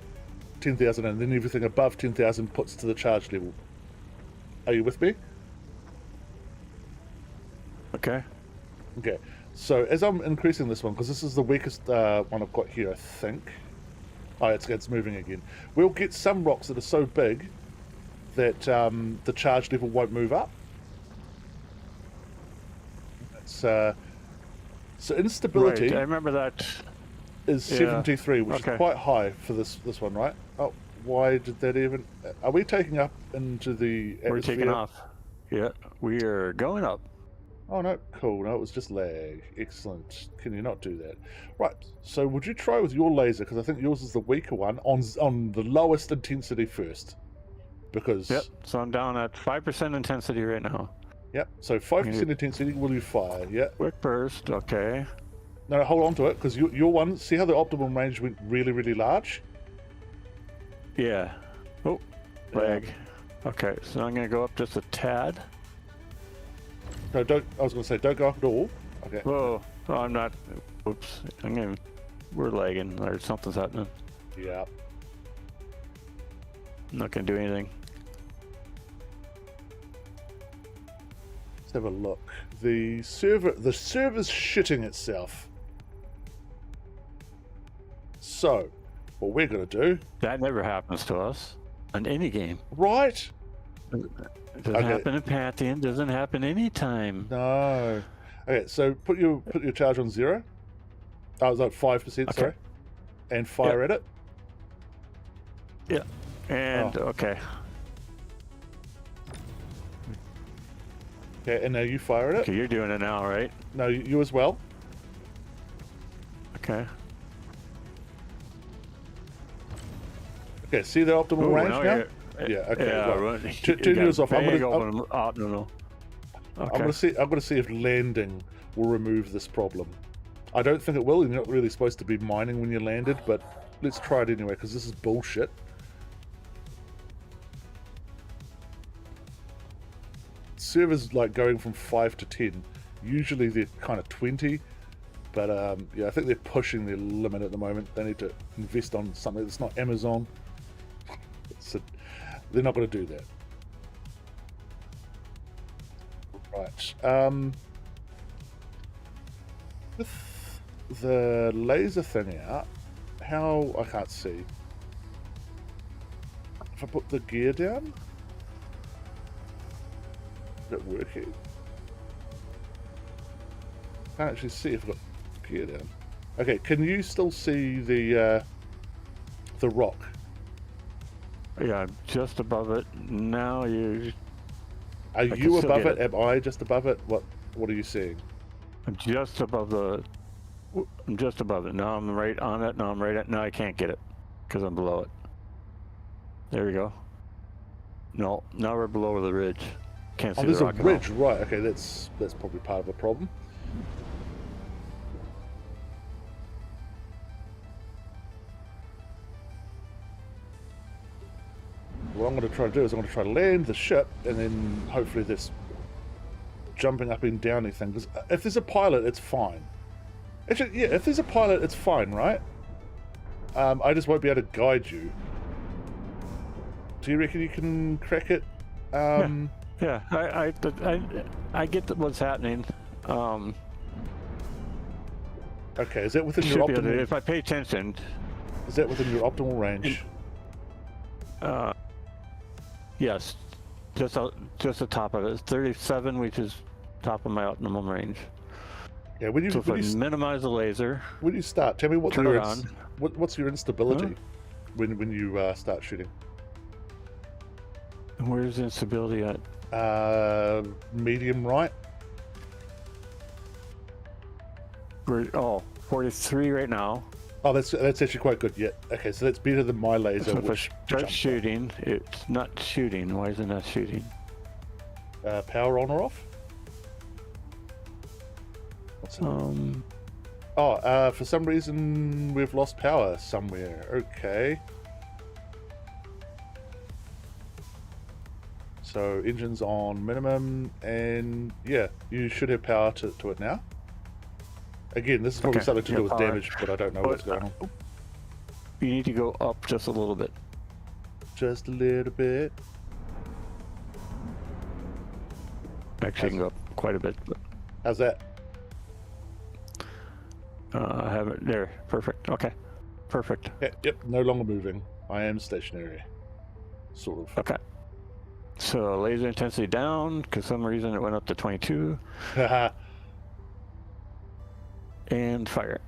10,000 in, and then everything above 10,000 puts to the charge level. Are you with me? Okay. Okay, so as I'm increasing this one, because this is the weakest one I've got here, I think. Oh, it's moving again. We'll get some rocks that are so big that the charge level won't move up. So instability Right. I remember that. is Yeah. 73, which Okay. is quite high for this one, right? Oh, why did that even... Are we taking up into the atmosphere? We're taking off. Yeah, we are going up. Oh, no, cool. No, it was just lag. Excellent. Can you not do that? Right, so would you try with your laser, because I think yours is the weaker one, on the lowest intensity first? Because... Yep. So I'm down at 5% intensity right now. Yep, so 5% intensity, will you fire? Yeah. Quick burst. Okay. No, hold on to it, because your one, see how the optimum range went really, really large? Yeah. Oh, lag. Okay, so I'm gonna go up just a tad. No, don't, I was going to say, don't go up at all. Okay. Whoa. Oh, I'm not. Whoops. We're lagging. Or something's happening. Yeah. I'm not gonna do anything. Let's have a look. The server's shitting itself. So, what we're going to do... That never happens to us in any game. Right? It doesn't happen in Pantheon. Doesn't happen anytime. No. Okay, so put your charge on 0. Oh, it was like 5%, sorry. And fire at it. Yeah. And okay. Okay, and now you fire at it. Okay, you're doing it now, right? No, you as well. Okay. Okay, see the optimal Ooh, range now now? you're- Yeah, okay. Yeah, right. right. Turn yours off. I'm Big gonna open optimal. Okay. I'm gonna see if landing will remove this problem. I don't think it will. You're not really supposed to be mining when you landed, but let's try it anyway, because this is bullshit. Servers like going from 5 to 10. Usually they're kind of 20, but yeah, I think they're pushing their limit at the moment. They need to invest on something that's not Amazon. So they're not going to do that. Right. With the laser thing out, how... I can't see. If I put the gear down? Is it working? Can't actually see if I've got gear down. Okay, can you still see the rock? Yeah, I'm just above it. Now you... Are can you still above get it? Am I just above it? What are you seeing? I'm just above the... I'm just above it. Now I'm right on it. Now I'm right at... Now I can't get it because I'm below it. There we go. No, now we're below the ridge. Can't see Oh, there's the a rock at all. ridge, right? Okay, that's probably part of the problem. What I'm going to try to do is I'm going to try to land the ship, and then hopefully this jumping up and downy thing. Because if there's a pilot, it's fine. Actually, yeah, if there's a pilot, it's fine, right? I just won't be able to guide you Do you reckon you can crack it? Yeah, I get what's happening. Okay, is that within your Should be able to, optimal? if I pay attention. Is that within your optimal range? Yes, just the top of it. It's 37, which is top of my optimum range. Yeah. When you, So if when I you minimize the laser, when you start, tell me what turn your it on. what's your instability when you start shooting? Where's the instability at? Medium right. Oh, 43 right now. Oh, that's actually quite good. Yeah. Okay, so that's better than my laser. So if I which start jumps shooting, it's not shooting. Why is it not shooting? power on or off? What's that? For some reason we've lost power somewhere. Okay. So engine's on minimum, and yeah, you should have power to it now. Again, this is probably Okay, something to yeah, do with power. damage, but I don't know what's going on. You need to go up just a little bit. Just a little bit. Actually, you can go up quite a bit. But, How's that? I have it there. Perfect. Okay. Perfect. Yep, no longer moving. I am stationary. Sort of. Okay. So laser intensity down, because some reason it went up to 22. Haha. And fire.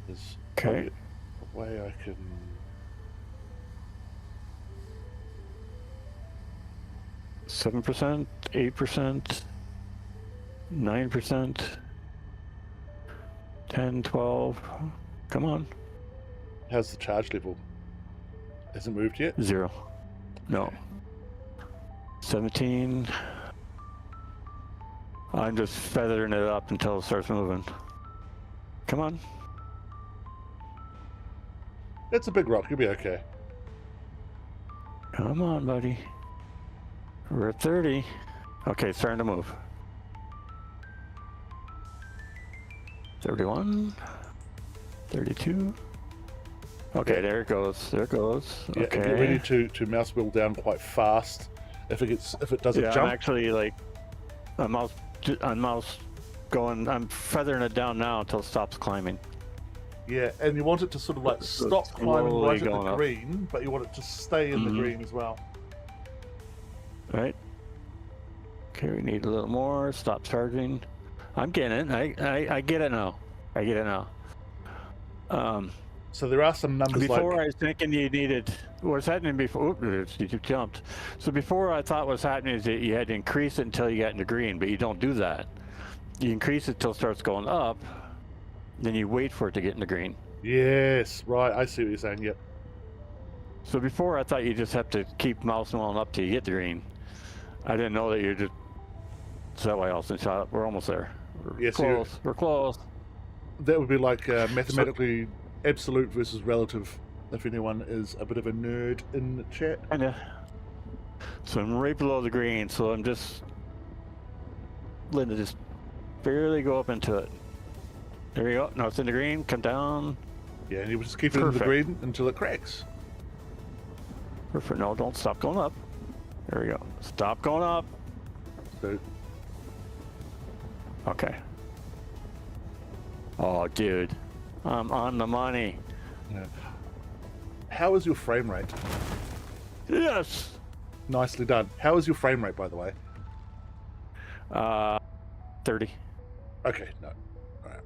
There's Okay. a way I can... 7%, 8%, 9%, 10, 12. Come on. How's the charge level? Hasn't moved yet? 0. No. 17. I'm just feathering it up until it starts moving. Come on. It's a big rock, you'll be okay. Come on, buddy. We're at 30. Okay, it's starting to move. 31. 32. Okay, Yeah. there it goes. There it goes. Yeah, Okay. get ready to mouse wheel down quite fast. If it does a Yeah, jump. I'm actually like, I'm going, I'm feathering it down now until it stops climbing. Yeah, and you want it to sort of like So stop climbing slowly right at the going up. green, but you want it to stay in the Mhm. green as well. Right? Okay, we need a little more. Stop charging. I'm getting it. I get it now. I get it now. So there are some numbers Before like... I was thinking you needed, what's happening before, oops, you jumped. So before I thought what's happening is that you had to increase it until you got into green, but you don't do that. You increase it till it starts going up, then you wait for it to get into green. Yes, right, I see what you're saying, yep. So before I thought you just have to keep mouse wheeling up till you get the green. I didn't know that you're just, so that way also shot up. We're almost there. We're Yeah, so you're- close. We're close. That would be like mathematically absolute versus relative, if anyone is a bit of a nerd in the chat. Kinda. So I'm right below the green, so I'm just letting it just barely go up into it. There we go. Now it's in the green. Come down. Yeah, and you just keep it in the Perfect. green until it cracks. Perfect. No, don't stop going up. There we go. Stop going up. So Okay. Oh, dude. I'm on the money. how is your frame rate? Yes! Nicely done. How is your frame rate, by the way? 30. Okay, no. Alright.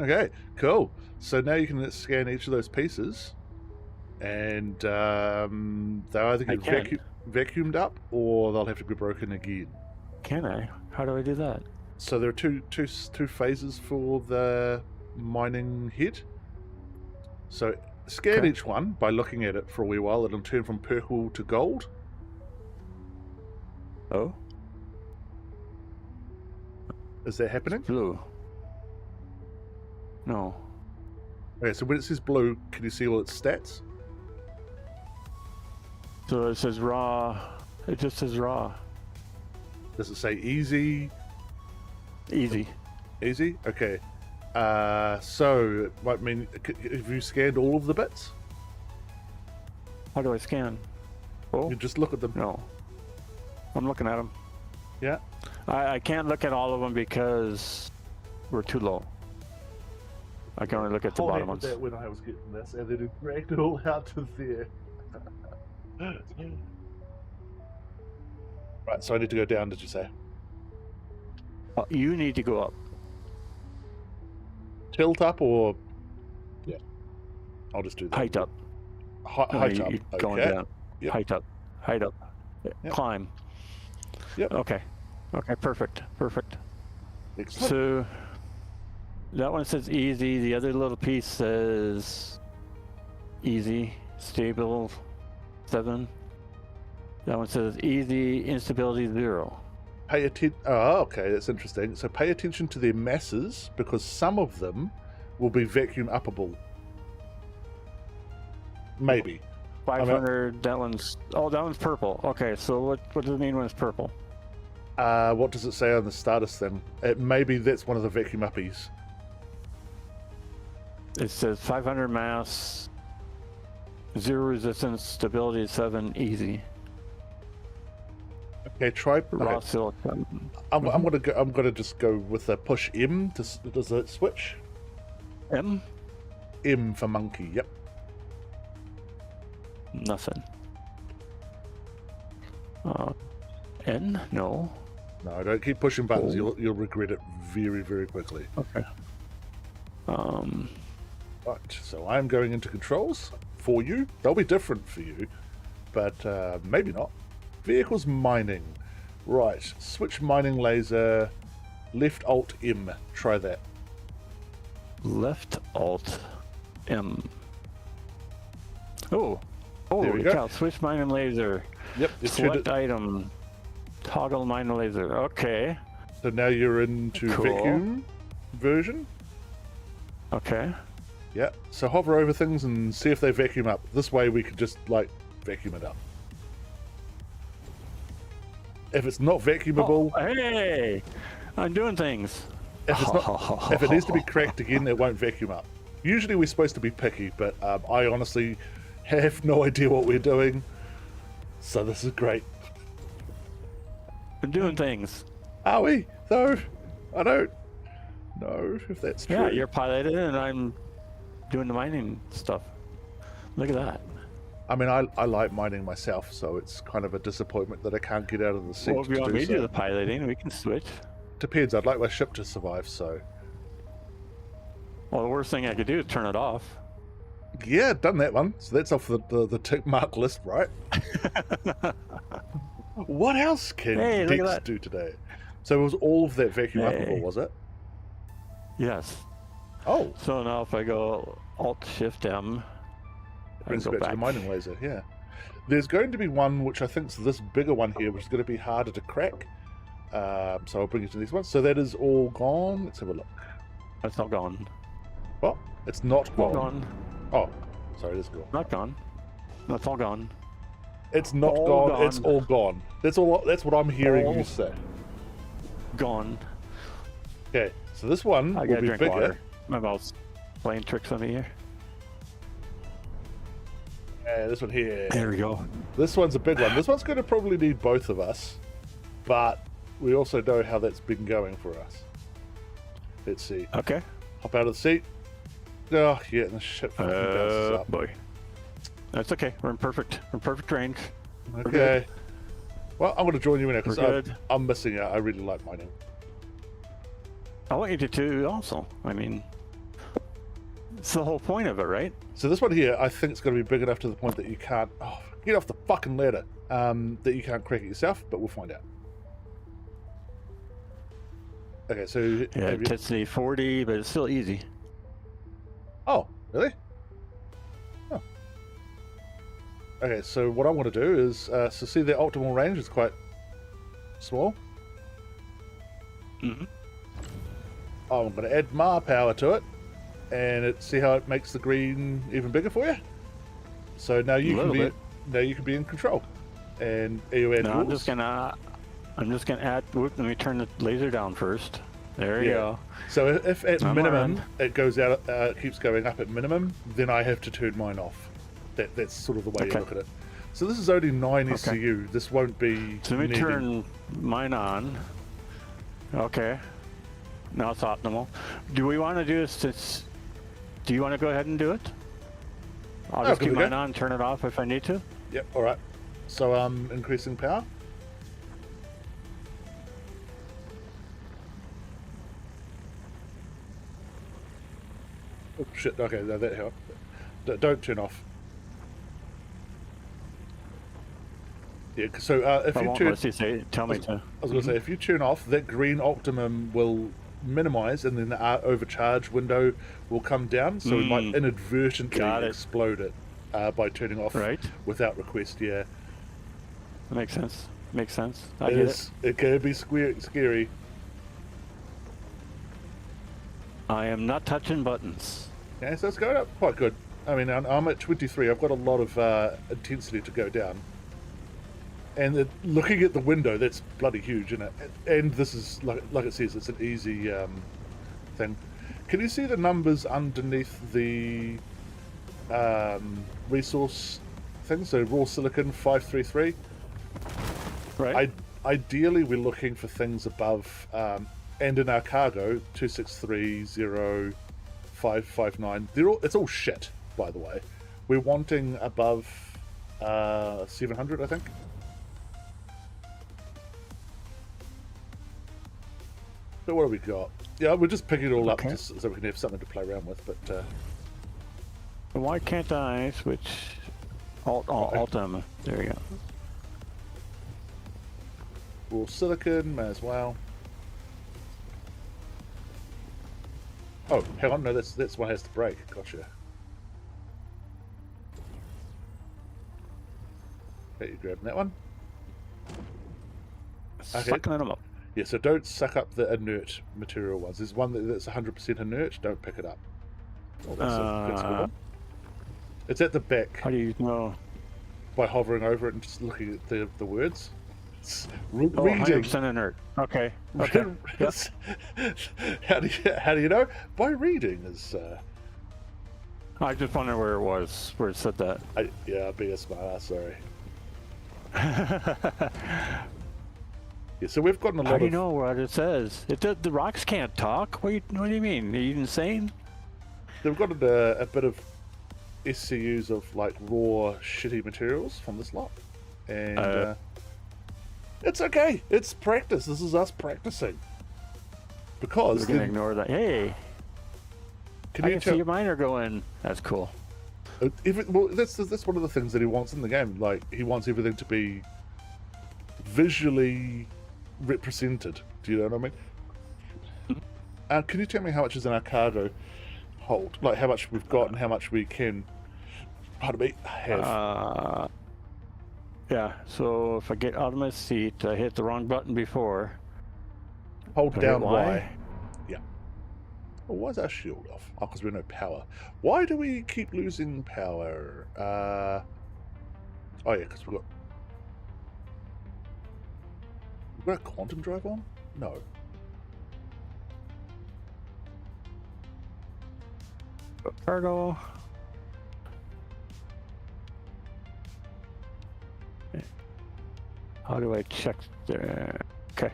Okay, cool. So now you can scan each of those pieces, and they'll either I get can. vacuumed up, or they'll have to be broken again. Can I? How do I do that? So there are two phases for the mining head. So scan Okay. each one by looking at it for a wee while. It'll turn from purple to gold. Oh? Is that happening? Blue. No. Okay, so when it says blue, can you see all its stats? So it says raw. It just says raw. Does it say easy? Easy. Easy? Okay. So, I mean, have you scanned all of the bits? How do I scan? Oh, You just look at them. no. I'm looking at them. Yeah. I can't look at all of them because we're too low. I can only look at the Hold bottom on ones. that when I was getting this, and then it dragged it all out to there. Right, so I need to go down, did you say? You need to go up. Tilt up or... Yeah. I'll just do that. Height up. Height up. You're going Okay. down. Yep. Height up. Height up. Yep. Climb. Yep. Okay. Okay, perfect. Perfect. Excellent. So that one says easy. The other little piece says easy, stable, 7. That one says easy, instability 0. Pay attention. Oh, okay, that's interesting. So pay attention to their masses because some of them will be vacuum uppable. Maybe. 500. That one's that one's purple. Okay, so what does it mean when it's purple? What does it say on the status thing? Maybe that's one of the vacuum uppies. It says 500 mass, 0 resistance, stability 7, easy. Okay, try. Raw Okay. silicon. I'm gonna go. I'm gonna just go with a push M. Does it switch? M? M for monkey. Yep. Nothing. N? No. No, don't keep pushing buttons. Oh. You'll regret it very, very quickly. Okay. Right. So I'm going into controls for you. They'll be different for you, but maybe not. Vehicles mining. Right. Switch mining laser. Left Alt M. Try that. Left Alt M. Oh. Oh, There we you go. count. Switch mine and laser. Yep. It should- Select item. Toggle mine and laser. Okay. So now you're into Cool. vacuum version. Okay. Yeah. So hover over things and see if they vacuum up. This way we could just like vacuum it up. If it's not vacuumable, Oh, hey! I'm doing things. if it's not, if it needs to be cracked again, it won't vacuum up. Usually we're supposed to be picky, but I honestly have no idea what we're doing. So this is great. I'm doing things. Are we? Though I don't know if that's true. Yeah, you're piloting and I'm doing the mining stuff. Look at that. I mean, I like mining myself, so it's kind of a disappointment that I can't get out of the seat. Well, if you to want do me to do so. the piloting, we can switch. Depends. I'd like my ship to survive, so Well, the worst thing I could do is turn it off. yeah, done that one. So that's off the tick mark list, right? What else can Hey, look at Dex that. do today? So it was all of that vacuum Hey. uppable, was it? Yes. Oh, So now if I go Alt Shift M, I brings go back to the mining laser. Yeah, there's going to be one which I think is this bigger one here, which is going to be harder to crack. So I'll bring you to this one. So that is all gone. Let's have a look. That's all gone. Oh, it's not All gone. gone. Oh, sorry, it is gone. Not gone. That's all gone. It's not All gone. It's gone. all gone. That's all. That's what I'm hearing All you say. Gone. Okay, so this one I will gotta be drink bigger. water. My mouth's playing tricks on me here. This one here. There we go. This one's a big one. This one's going to probably need both of us, but we also know how that's been going for us. Let's see. Okay. Hop out of the seat. Oh, yeah, and the shit fucking bounces up. Boy. That's okay. We're in perfect range. Okay. Well, I'm going to join you in it because We're good. I'm missing out. I really like mining. I want you to too also. I mean, it's the whole point of it, right? So this one here, I think it's going to be big enough to the point that you can't... Oh, get off the fucking ladder. That you can't crack it yourself, but we'll find out. Okay, so... Yeah, have you- intensity 40, but it's still easy. Oh, really? Oh. Okay, so what I want to do is... so see the optimal range is quite small. Mm-hmm. I'm going to add more power to it. And see how it makes the green even bigger for you? So now you can Little be... bit. Now you can be in control. And you add No, I'm yours. just gonna add. Whoop, let me turn the laser down first. There you go. So if at I'm minimum around. it goes out, keeps going up at minimum, then I have to turn mine off. That's sort of the way you Okay. look at it. So this is only 9 Okay. SCU. This won't be. So let me needing- turn mine on. Okay. Now it's optimal. Do we want to do this? Do you want to go ahead and do it? I'll just give keep it a mine go. on, turn it off if I need to. Yep. All right. So increasing power. Oh shit! Okay, no, that helped. Don't turn off. Yeah. So if I you won't turn, unless you say, tell me to. I was going to say, if you turn off, that green optimum will minimize, and then the overcharge window will come down. So we might inadvertently Got it. explode it by turning off Right. without request. Yeah, Makes sense. Makes sense. I it get it. is. It can be scary. I am not touching buttons. Yeah, so it's going up quite good. I mean, I'm at 23. I've got a lot of intensity to go down. And looking at the window, that's bloody huge, isn't it? And this is, like it says, it's an easy thing. Can you see the numbers underneath the resource thing? So raw silicon 533. Right. Ideally, we're looking for things above, and in our cargo 2630559. It's all shit, by the way. We're wanting above 700, I think. So what have we got? Yeah, we're just picking it all up Okay. just so we can have something to play around with. But Why can't I switch Alt M? There you go. raw silicon, may as well. Oh, hang on, no, that's one has to break. Gotcha. Okay, you grabbing that one? Okay. Sucking them up. Yeah, so don't suck up the inert material ones. There's one that's 100% inert. Don't pick it up. Oh, that's a good one. It's at the back How do you know? by hovering over it and just looking at the words. It's Oh, reading. 100% inert. Okay. Okay. Yep. How do you know? By reading is. I just wondered where it was, where it said that. Yeah, be a smart ass, sorry. Yeah, so we've gotten a lot How do you of. know what it says? The rocks can't talk. What do you mean? Are you insane? They've got a bit of SCUs of like raw shitty materials from this lot, and it's okay. It's practice. This is us practicing. Because We're gonna ignore that. Hey, can I you can tell? see your miner going. That's cool. Well, that's one of the things that he wants in the game. Like he wants everything to be visually represented. Do you know what I mean? Can you tell me how much is in our cargo hold? Like how much we've got and how much we can, pardon me, have. Yeah. So if I get out of my seat, I hit the wrong button before. Hold Can I hit down Y? Y. Yeah. Oh, why is our shield off? Oh, because we have no power. Why do we keep losing power? Oh yeah, because we've got a quantum drive on? No. Cargo. How do I check there? Okay.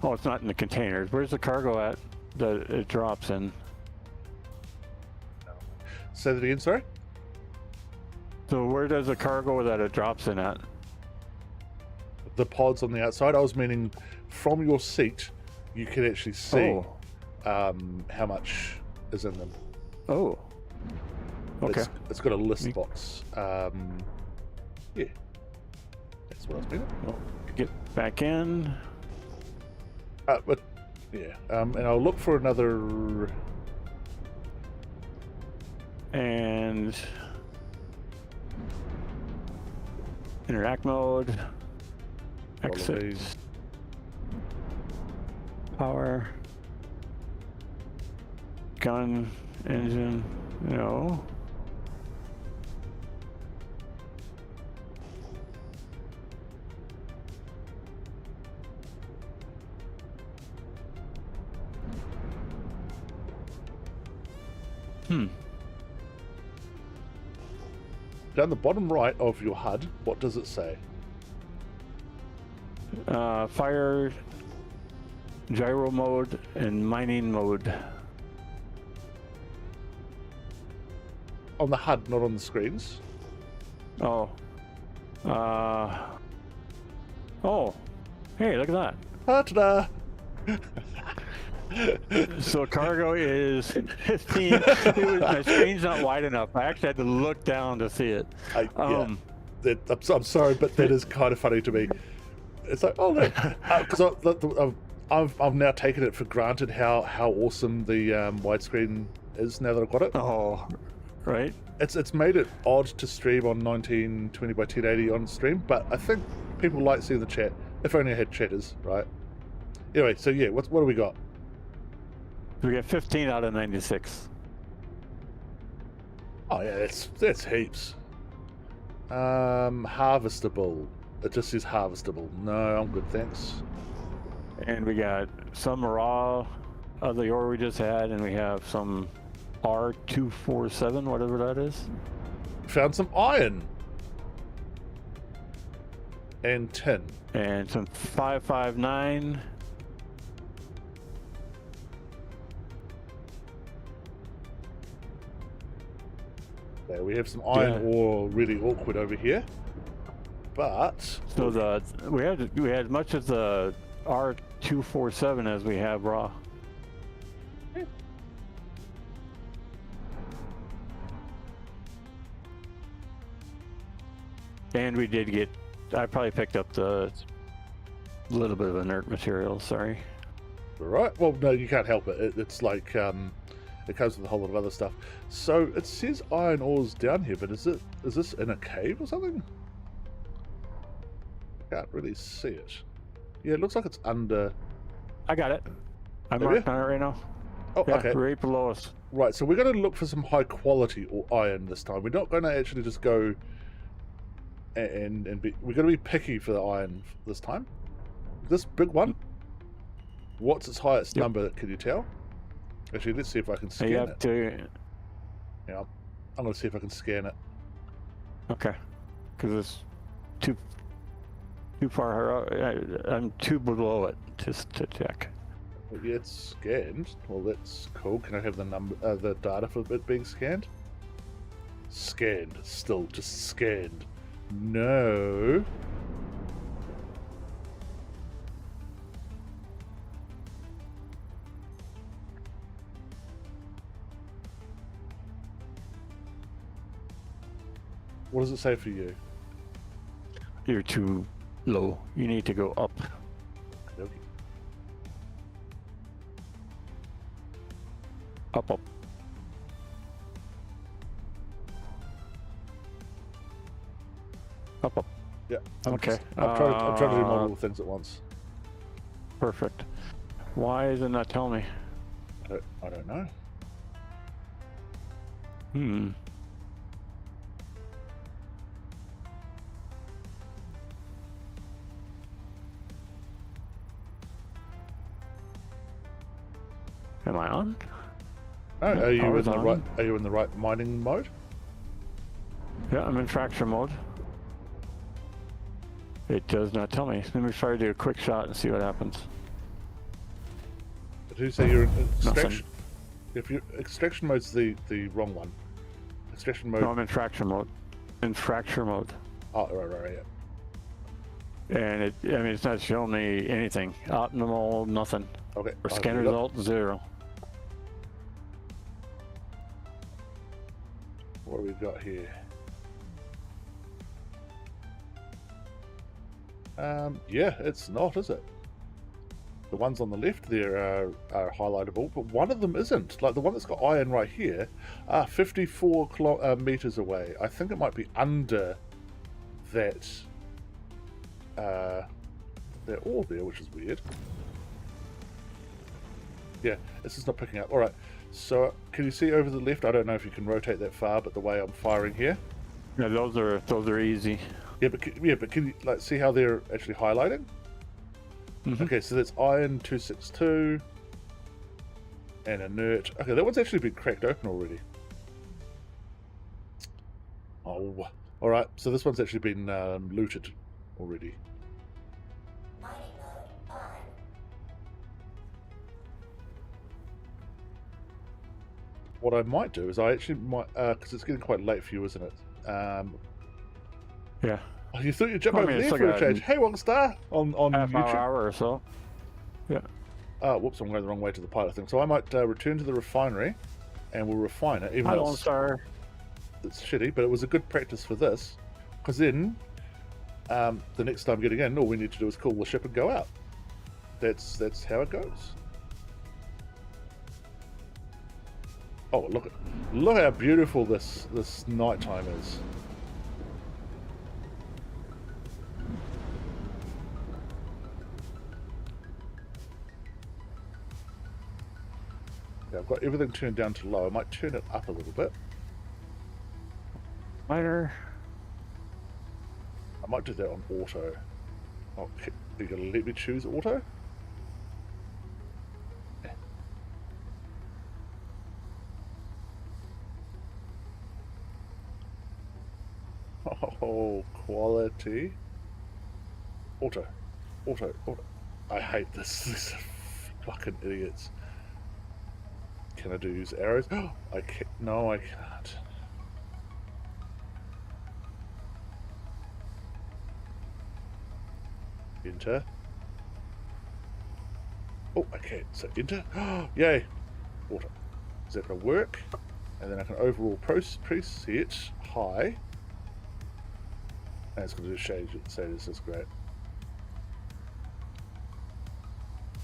Oh, it's not in the containers. Where's the cargo at that it drops in? Say that again, sorry? So where does the cargo that it drops in at? The pods on the outside. I was meaning from your seat, you can actually see how much is in them. Oh. Okay. It's got a list box. Yeah. That's what I was meaning. Well, get back in. But yeah, and I'll look for another. And interact mode. Exit. these. Power. Gun. Engine. No. Down the bottom right of your HUD, what does it say? Fire, gyro mode, and mining mode. On the HUD, not on the screens. Oh. Oh. Hey, look at that. Ta-da! So cargo is 15. My screen's not wide enough. I actually had to look down to see it. I'm sorry, but that is kind of funny to me. It's like, oh look, because I've now taken it for granted how awesome the widescreen is now that I've got it. Oh, right. It's made it odd to stream on 1920 by 1080 on stream, but I think people like seeing the chat. If only I had chatters, right? Anyway, so yeah, what do we got? We get 15 out of 96. Oh yeah, that's heaps. Harvestable. It just says harvestable. No, I'm good, thanks. And we got some raw of the ore we just had, and we have some R247, whatever that is. Found some iron. And tin. And some 559. There, we have some iron ore really awkward over here. But so we had much of the R247 as we have raw. And we did get, I probably picked up the little bit of inert material, sorry. Right, well no, you can't help it. It's like it comes with a whole lot of other stuff. So it says iron ore's down here, but is this in a cave or something? Can't really see it. Yeah, it looks like it's under. I got it. I'm marking on it right now. Oh, yeah, okay. Right below us. Right, so we're going to look for some high quality iron this time. We're not going to actually just go and be. We're going to be picky for the iron this time. This big one. What's its highest number? Can you tell? Actually, let's see if I can scan it. Yeah, I'm going to see if I can scan it. Okay, because it's too far. I'm too below it just to check. Yeah, it's scanned. Well, that's cool. Can I have the number, the data for it being scanned? Scanned. Still just scanned. No. What does it say for you? You're too low. You need to go up. Okay. Up, up. Up, up. Yeah. Okay. I'm trying to do multiple things at once. Perfect. Why is it not telling me? I don't know. Am I on? Oh, are you in the on. right? Are you in the right mining mode? Yeah, I'm in fracture mode. It does not tell me. Let me try to do a quick shot and see what happens. Did you say you're in extraction? Nothing. If your extraction mode's the wrong one. Extraction mode. No, I'm in fracture mode. In fracture mode. Oh, right, yeah. And I mean, it's not showing me anything. Optimal, nothing. Okay. Or scan result, 0. What do we got here? Yeah, it's not, is it? The ones on the left there are highlightable, but one of them isn't. Like the one that's got iron right here, 54 meters away. I think it might be under that ore there, which is weird. Yeah, it's just not picking up. All right, so can you see over the left? I don't know if you can rotate that far, but the way I'm firing here. Yeah, those are easy. Yeah, but can you like see how they're actually highlighting? Mm-hmm. Okay, so that's iron 262 and inert. Okay, that one's actually been cracked open already. Oh, all right. So this one's actually been looted already. Mining mode on. What I might do is I actually might, because it's getting quite late for you, isn't it? Yeah. Oh, you thought you'd jump Well, I over mean, there it's for like a change. Hey, one star on Half YouTube. hour or so. Yeah. Whoops, I'm going the wrong way to the pilot thing. So I might return to the refinery, and we'll refine it. Even Hi, though Lone Star. it's shitty, but it was a good practice for this. Because then, the next time getting in, all we need to do is call the ship and go out. That's how it goes. Oh, look how beautiful this nighttime is. Yeah, I've got everything turned down to low. I might turn it up a little bit. Miner. I might do that on auto. Oh, are you gonna let me choose auto? Oh, quality. Auto. I hate this. These are fucking idiots. Can I use arrows? I can't. No, I can't. Enter. Oh, okay. So enter. Yay. Auto. Is that going to work? And then I can overall preset high. And it's going to do shade. Say this is great.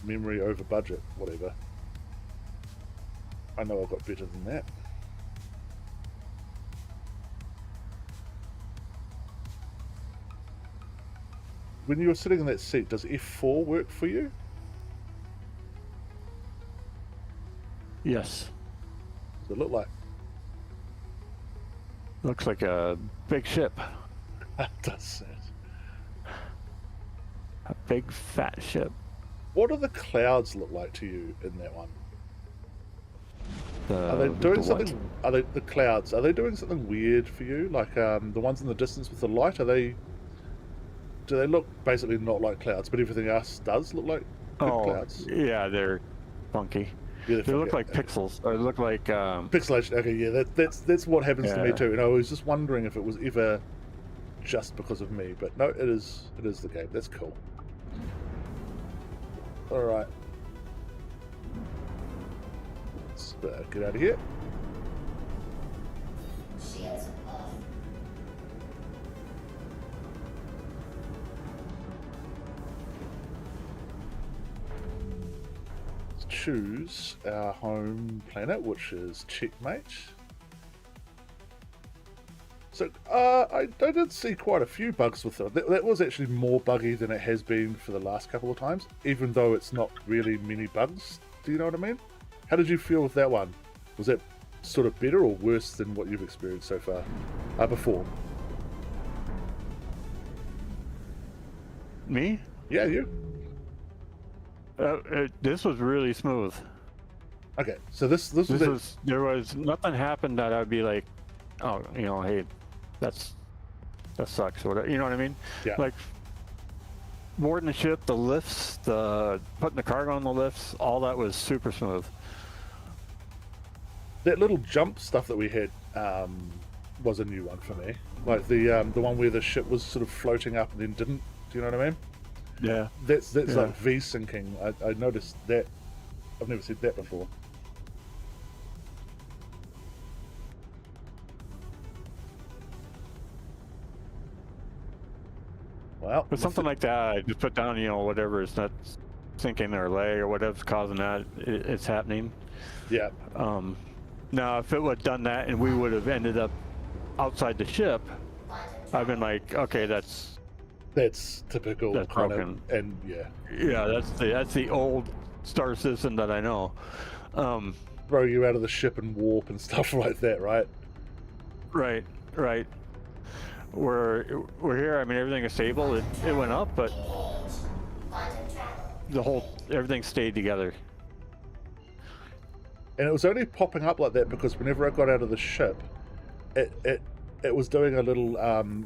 Memory over budget. Whatever. I know I've got better than that. When you're sitting in that seat, does F4 work for you? Yes. Does it look like? Looks like a big ship. It does it. A big fat ship. What do the clouds look like to you in that one? Are they The doing what? something? Are they the clouds? Are they doing something weird for you? Like the ones in the distance with the light? Are they? Do they look basically not like clouds, but everything else does look like good clouds? Yeah, they're funky. Yeah, They look like pixels, or they look like pixelation. Okay, yeah, that's what happens to me Yeah. too. And I was just wondering if it was ever just because of me, but no, it is the game. That's cool. All right, let's get out of here. Shields off. Let's choose our home planet, which is Checkmate. So I did see quite a few bugs with it. That was actually more buggy than it has been for the last couple of times, even though it's not really many bugs. Do you know what I mean? How did you feel with that one? Was that sort of better or worse than what you've experienced so far? Before? me. Yeah, you? This was really smooth. Okay, so this was There was nothing happened that I'd be like, oh, hey, that sucks or whatever. You know what I mean? Yeah. Like boarding the ship, the lifts, the putting the cargo on the lifts, all that was super smooth. that little jump stuff that we had was a new one for me. Like the one where the ship was sort of floating up and then didn't. Do you know what I mean? Yeah. That's Yeah. like V syncing. I noticed that. I've never seen that before. Well, But something like that, I just put down, whatever is not sinking or lag or whatever's causing that, it's happening. yeah, Now, if it would have done that and we would have ended up outside the ship, I've been like, okay, that's typical That's kind broken. of, and yeah, that's the old star system that I know. throw you out of the ship and warp and stuff like that, right? Right. We're here. I mean, everything is stable. It went up, but everything stayed together. And it was only popping up like that because whenever I got out of the ship, it it was doing a little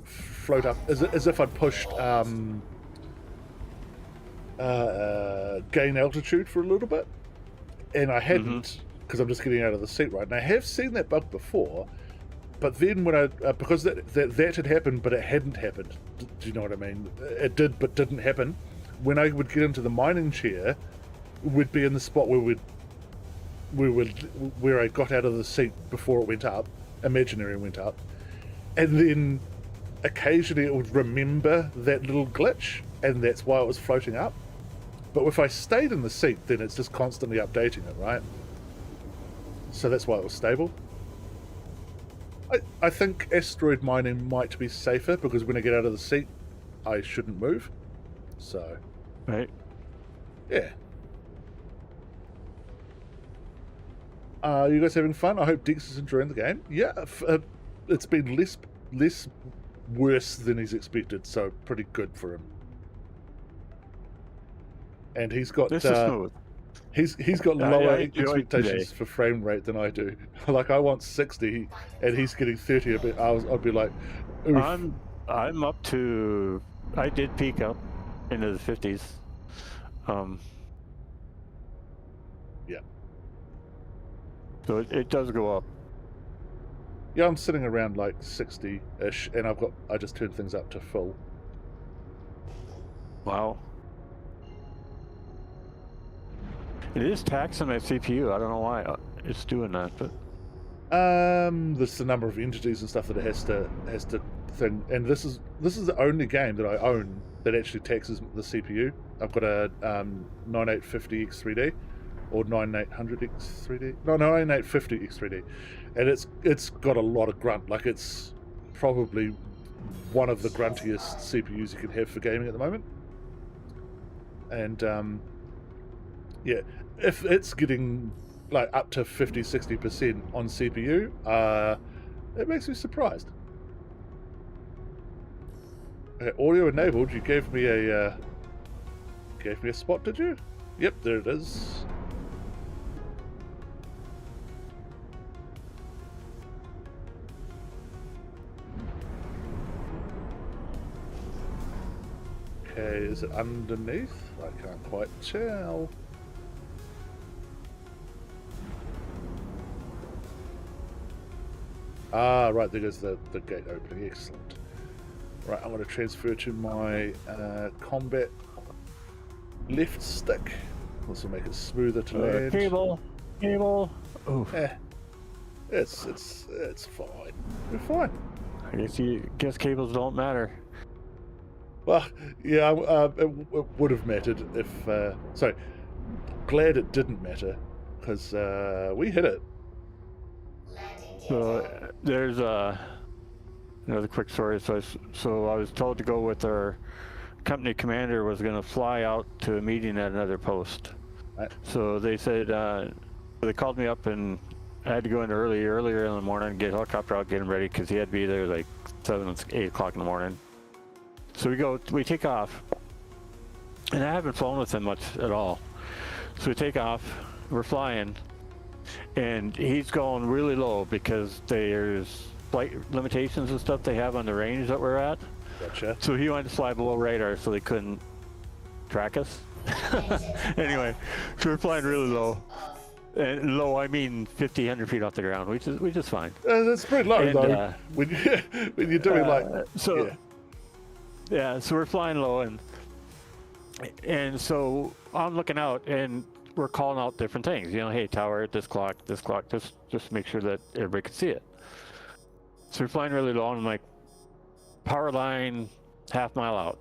float up, as if I'd pushed gain altitude for a little bit, and I hadn't, because I'm just getting out of the seat, right? And I have seen that bug before, but then when I because that had happened, but it hadn't happened. Do you know what I mean? It did, but didn't happen. When I would get into the mining chair, we'd be in the spot where where I got out of the seat before it went up, imaginary went up, and then occasionally it would remember that little glitch, and that's why it was floating up. But if I stayed in the seat, then it's just constantly updating it, right? So that's why it was stable. I think asteroid mining might be safer, because when I get out of the seat, I shouldn't move. So, Right. yeah. You guys having fun? I hope Dex is enjoying the game. Yeah, it's been less worse than he's expected, so pretty good for him. And he's got This is smooth. he's got I lower enjoyed expectations today. for frame rate than I do. Like, I want 60, and he's getting 30 a bit. I'd be like, oof. I'm up to. I did peak up into the 50s. Yeah. So it does go up. Yeah, I'm sitting around like 60-ish, and I just turned things up to full. Wow. It is taxing my CPU. I don't know why it's doing that, but There's the number of entities and stuff that it has to thing, and this is the only game that I own that actually taxes the CPU. I've got a 9850X3D or 9800X3D. No, 9850X3D, and it's got a lot of grunt. Like, it's probably one of the gruntiest CPUs you can have for gaming at the moment. And yeah, if it's getting like up to 50-60% on CPU, it makes me surprised. Okay, audio enabled. You gave me a spot, did you? Yep, there it is. Okay, is it underneath? I can't quite tell. Ah, right, there goes the gate opening. Excellent. Right, I'm going to transfer to my combat left stick. This will make it smoother to land. cable. Oh, It's fine. We're fine. I guess cables don't matter. Well, yeah, it would have mattered if. Sorry, glad it didn't matter, because we hit it. So there's another quick story. So I was told to go with our company commander was going to fly out to a meeting at another post. Right. So they said they called me up, and I had to go in earlier in the morning and get a helicopter out, get him ready, because he had to be there like 8 o'clock in the morning. So we take off, and I haven't flown with him much at all. So we take off, we're flying, and he's going really low because there's flight limitations and stuff they have on the range that we're at. Gotcha. So he wanted to fly below radar so they couldn't track us. Anyway, so we're flying really low. And low, I mean 50, 100 feet off the ground, which is fine. That's pretty low, And, though. When you're doing Yeah, so we're flying low, and so I'm looking out, and we're calling out different things. You know, hey, tower, this clock, just make sure that everybody can see it. So we're flying really low, and I'm like, power line, half mile out.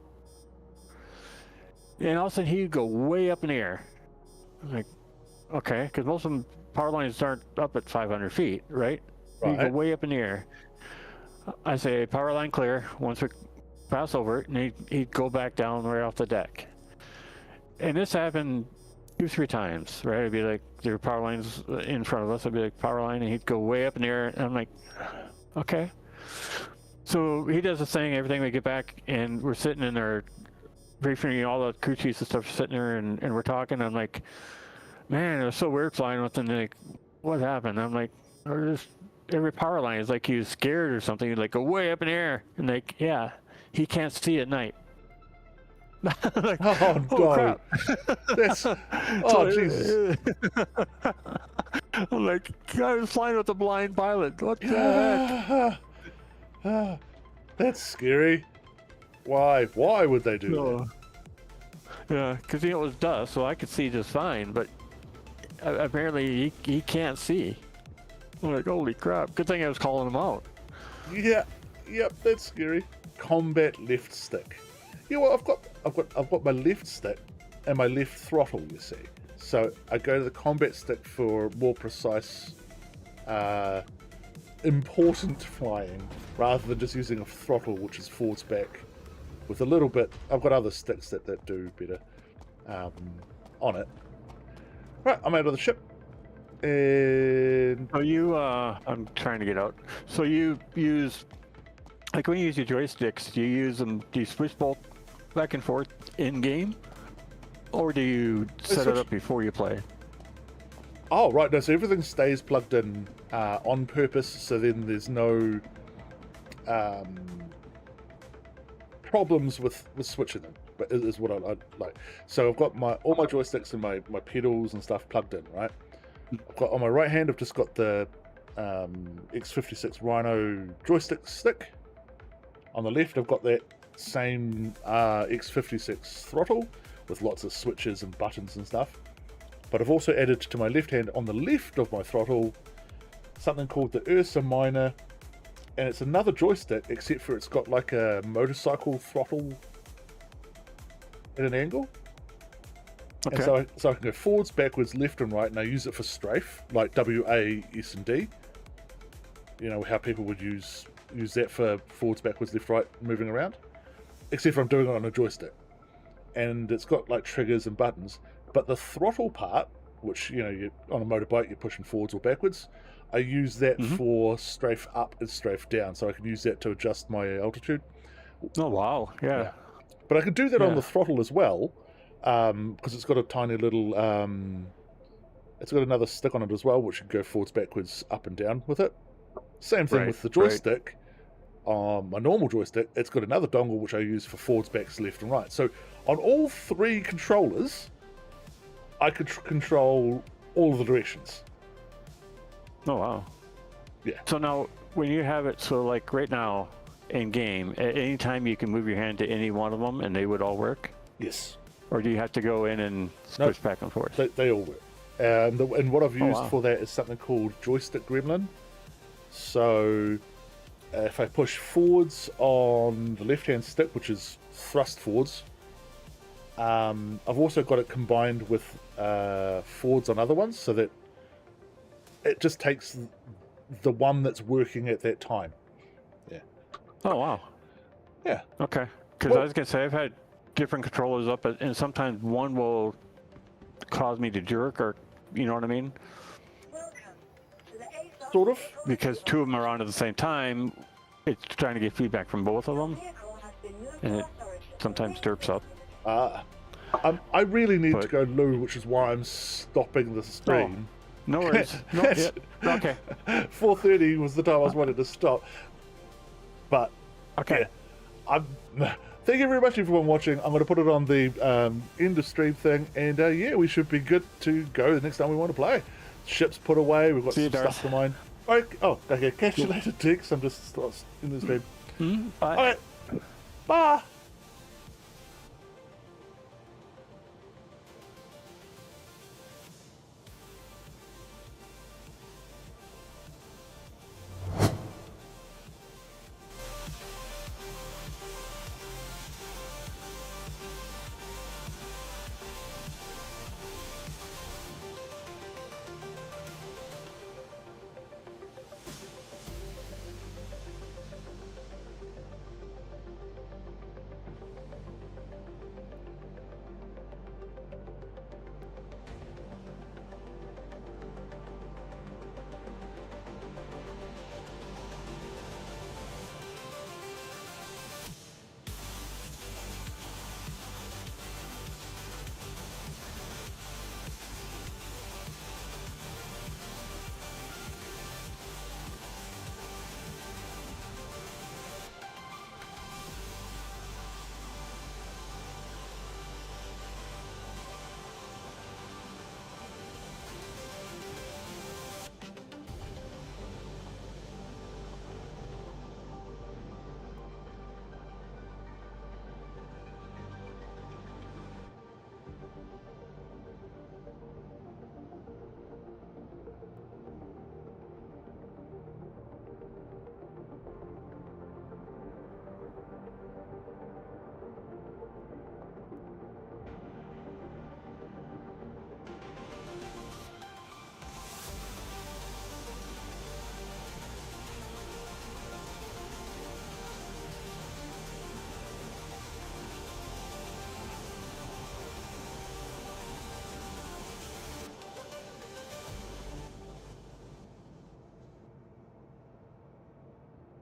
And all of a sudden, he'd go way up in the air. I'm like, okay, because most of them power lines aren't up at 500 feet, right? He'd go way up in the air. I say, power line clear. Once we pass over it, and he'd go back down right off the deck. And this happened 2-3 times, right? I'd be like, there were power lines in front of us. I'd be like, power line, and he'd go way up in the air, and I'm like, okay. So he does the thing, everything. We get back, and we're sitting in our briefing, all the crew chiefs and stuff are sitting there, and we're talking. I'm like, man, it was so weird flying with them. Like, what happened? I'm like, every power line. It's like he was scared or something. He'd like go way up in the air, and like, yeah, he can't see at night. Like, Oh, oh no. crap! That's oh Jesus. I'm like, I was flying with a blind pilot. What the heck? That's scary. Why? Why would they do No. Yeah, because it was dust, so I could see just fine, but apparently he can't see. I'm like, holy crap! Good thing I was calling him out. that? Yeah. Yep. That's scary. Combat left stick. Yeah. Well, I've got my left stick and my left throttle. You see. So I go to the combat stick for more precise, important flying, rather than just using a throttle, which is forwards back. With a little bit, I've got other sticks that do better on it. Right, I'm out of the ship. And So you, I'm trying to get out. So you use, like when you use your joysticks, do you use them, do you switch both back and forth in game? Or do you set it up before you play? oh right, no, so everything stays plugged in on purpose, so then there's no problems with switching them. But is what I like. So I've got all my joysticks and my pedals and stuff plugged in, right? I've got on my right hand, I've just got the X56 Rhino joystick stick. On the left, I've got that same X56 throttle with lots of switches and buttons and stuff. But I've also added to my left hand, on the left of my throttle, something called the Ursa Minor, and it's another joystick, except for it's got like a motorcycle throttle at an angle. Okay. And so I can go forwards, backwards, left and right, and I use it for strafe, like WA, S and D. You know, how people would use that for forwards, backwards, left, right, moving around. Except for I'm doing it on a joystick. And it's got like triggers and buttons. But the throttle part, which, you know, on a motorbike, you're pushing forwards or backwards, I use that for strafe up and strafe down. So I can use that to adjust my altitude. Oh, wow. Yeah. But I could do that on Yeah. the throttle as well, because it's got a tiny little, it's got another stick on it as well, which can go forwards, backwards, up and down with it. Same thing Right, with the joystick. My normal joystick, it's got another dongle which I use for forwards, backs, left and right. So on all three controllers, I could control all of the directions. Oh, wow. Yeah. So now, when you have it, so like right now, in game, at any time you can move your hand to any one of them and they would all work? Yes. Or do you have to go in and switch back and forth? They all work. And what I've used wow. for that is something called Joystick Gremlin. So if I push forwards on the left-hand stick, which is thrust forwards, I've also got it combined with forwards on other ones, so that it just takes the one that's working at that time. Yeah. Oh, wow. Yeah. Okay. Because I was going to say, I've had different controllers up, and sometimes one will cause me to jerk, or, you know what I mean? Welcome to the ASOS Sort of. Because two of them are on at the same time, it's trying to get feedback from both of them, vehicle has been moved and to it storage. sometimes derps up. I really need to go loo, which is why I'm stopping the stream. No worries. No, yeah. Okay. 4:30 was the time I was wanting to stop. But Okay. yeah, thank you very much everyone watching. I'm going to put it on the end of stream thing, and yeah, we should be good to go the next time we want to play. Ship's put away. We've got See you, some stuff to mind. Okay, catch you later, Dix. I'm just in the stream. Bye. All right, bye.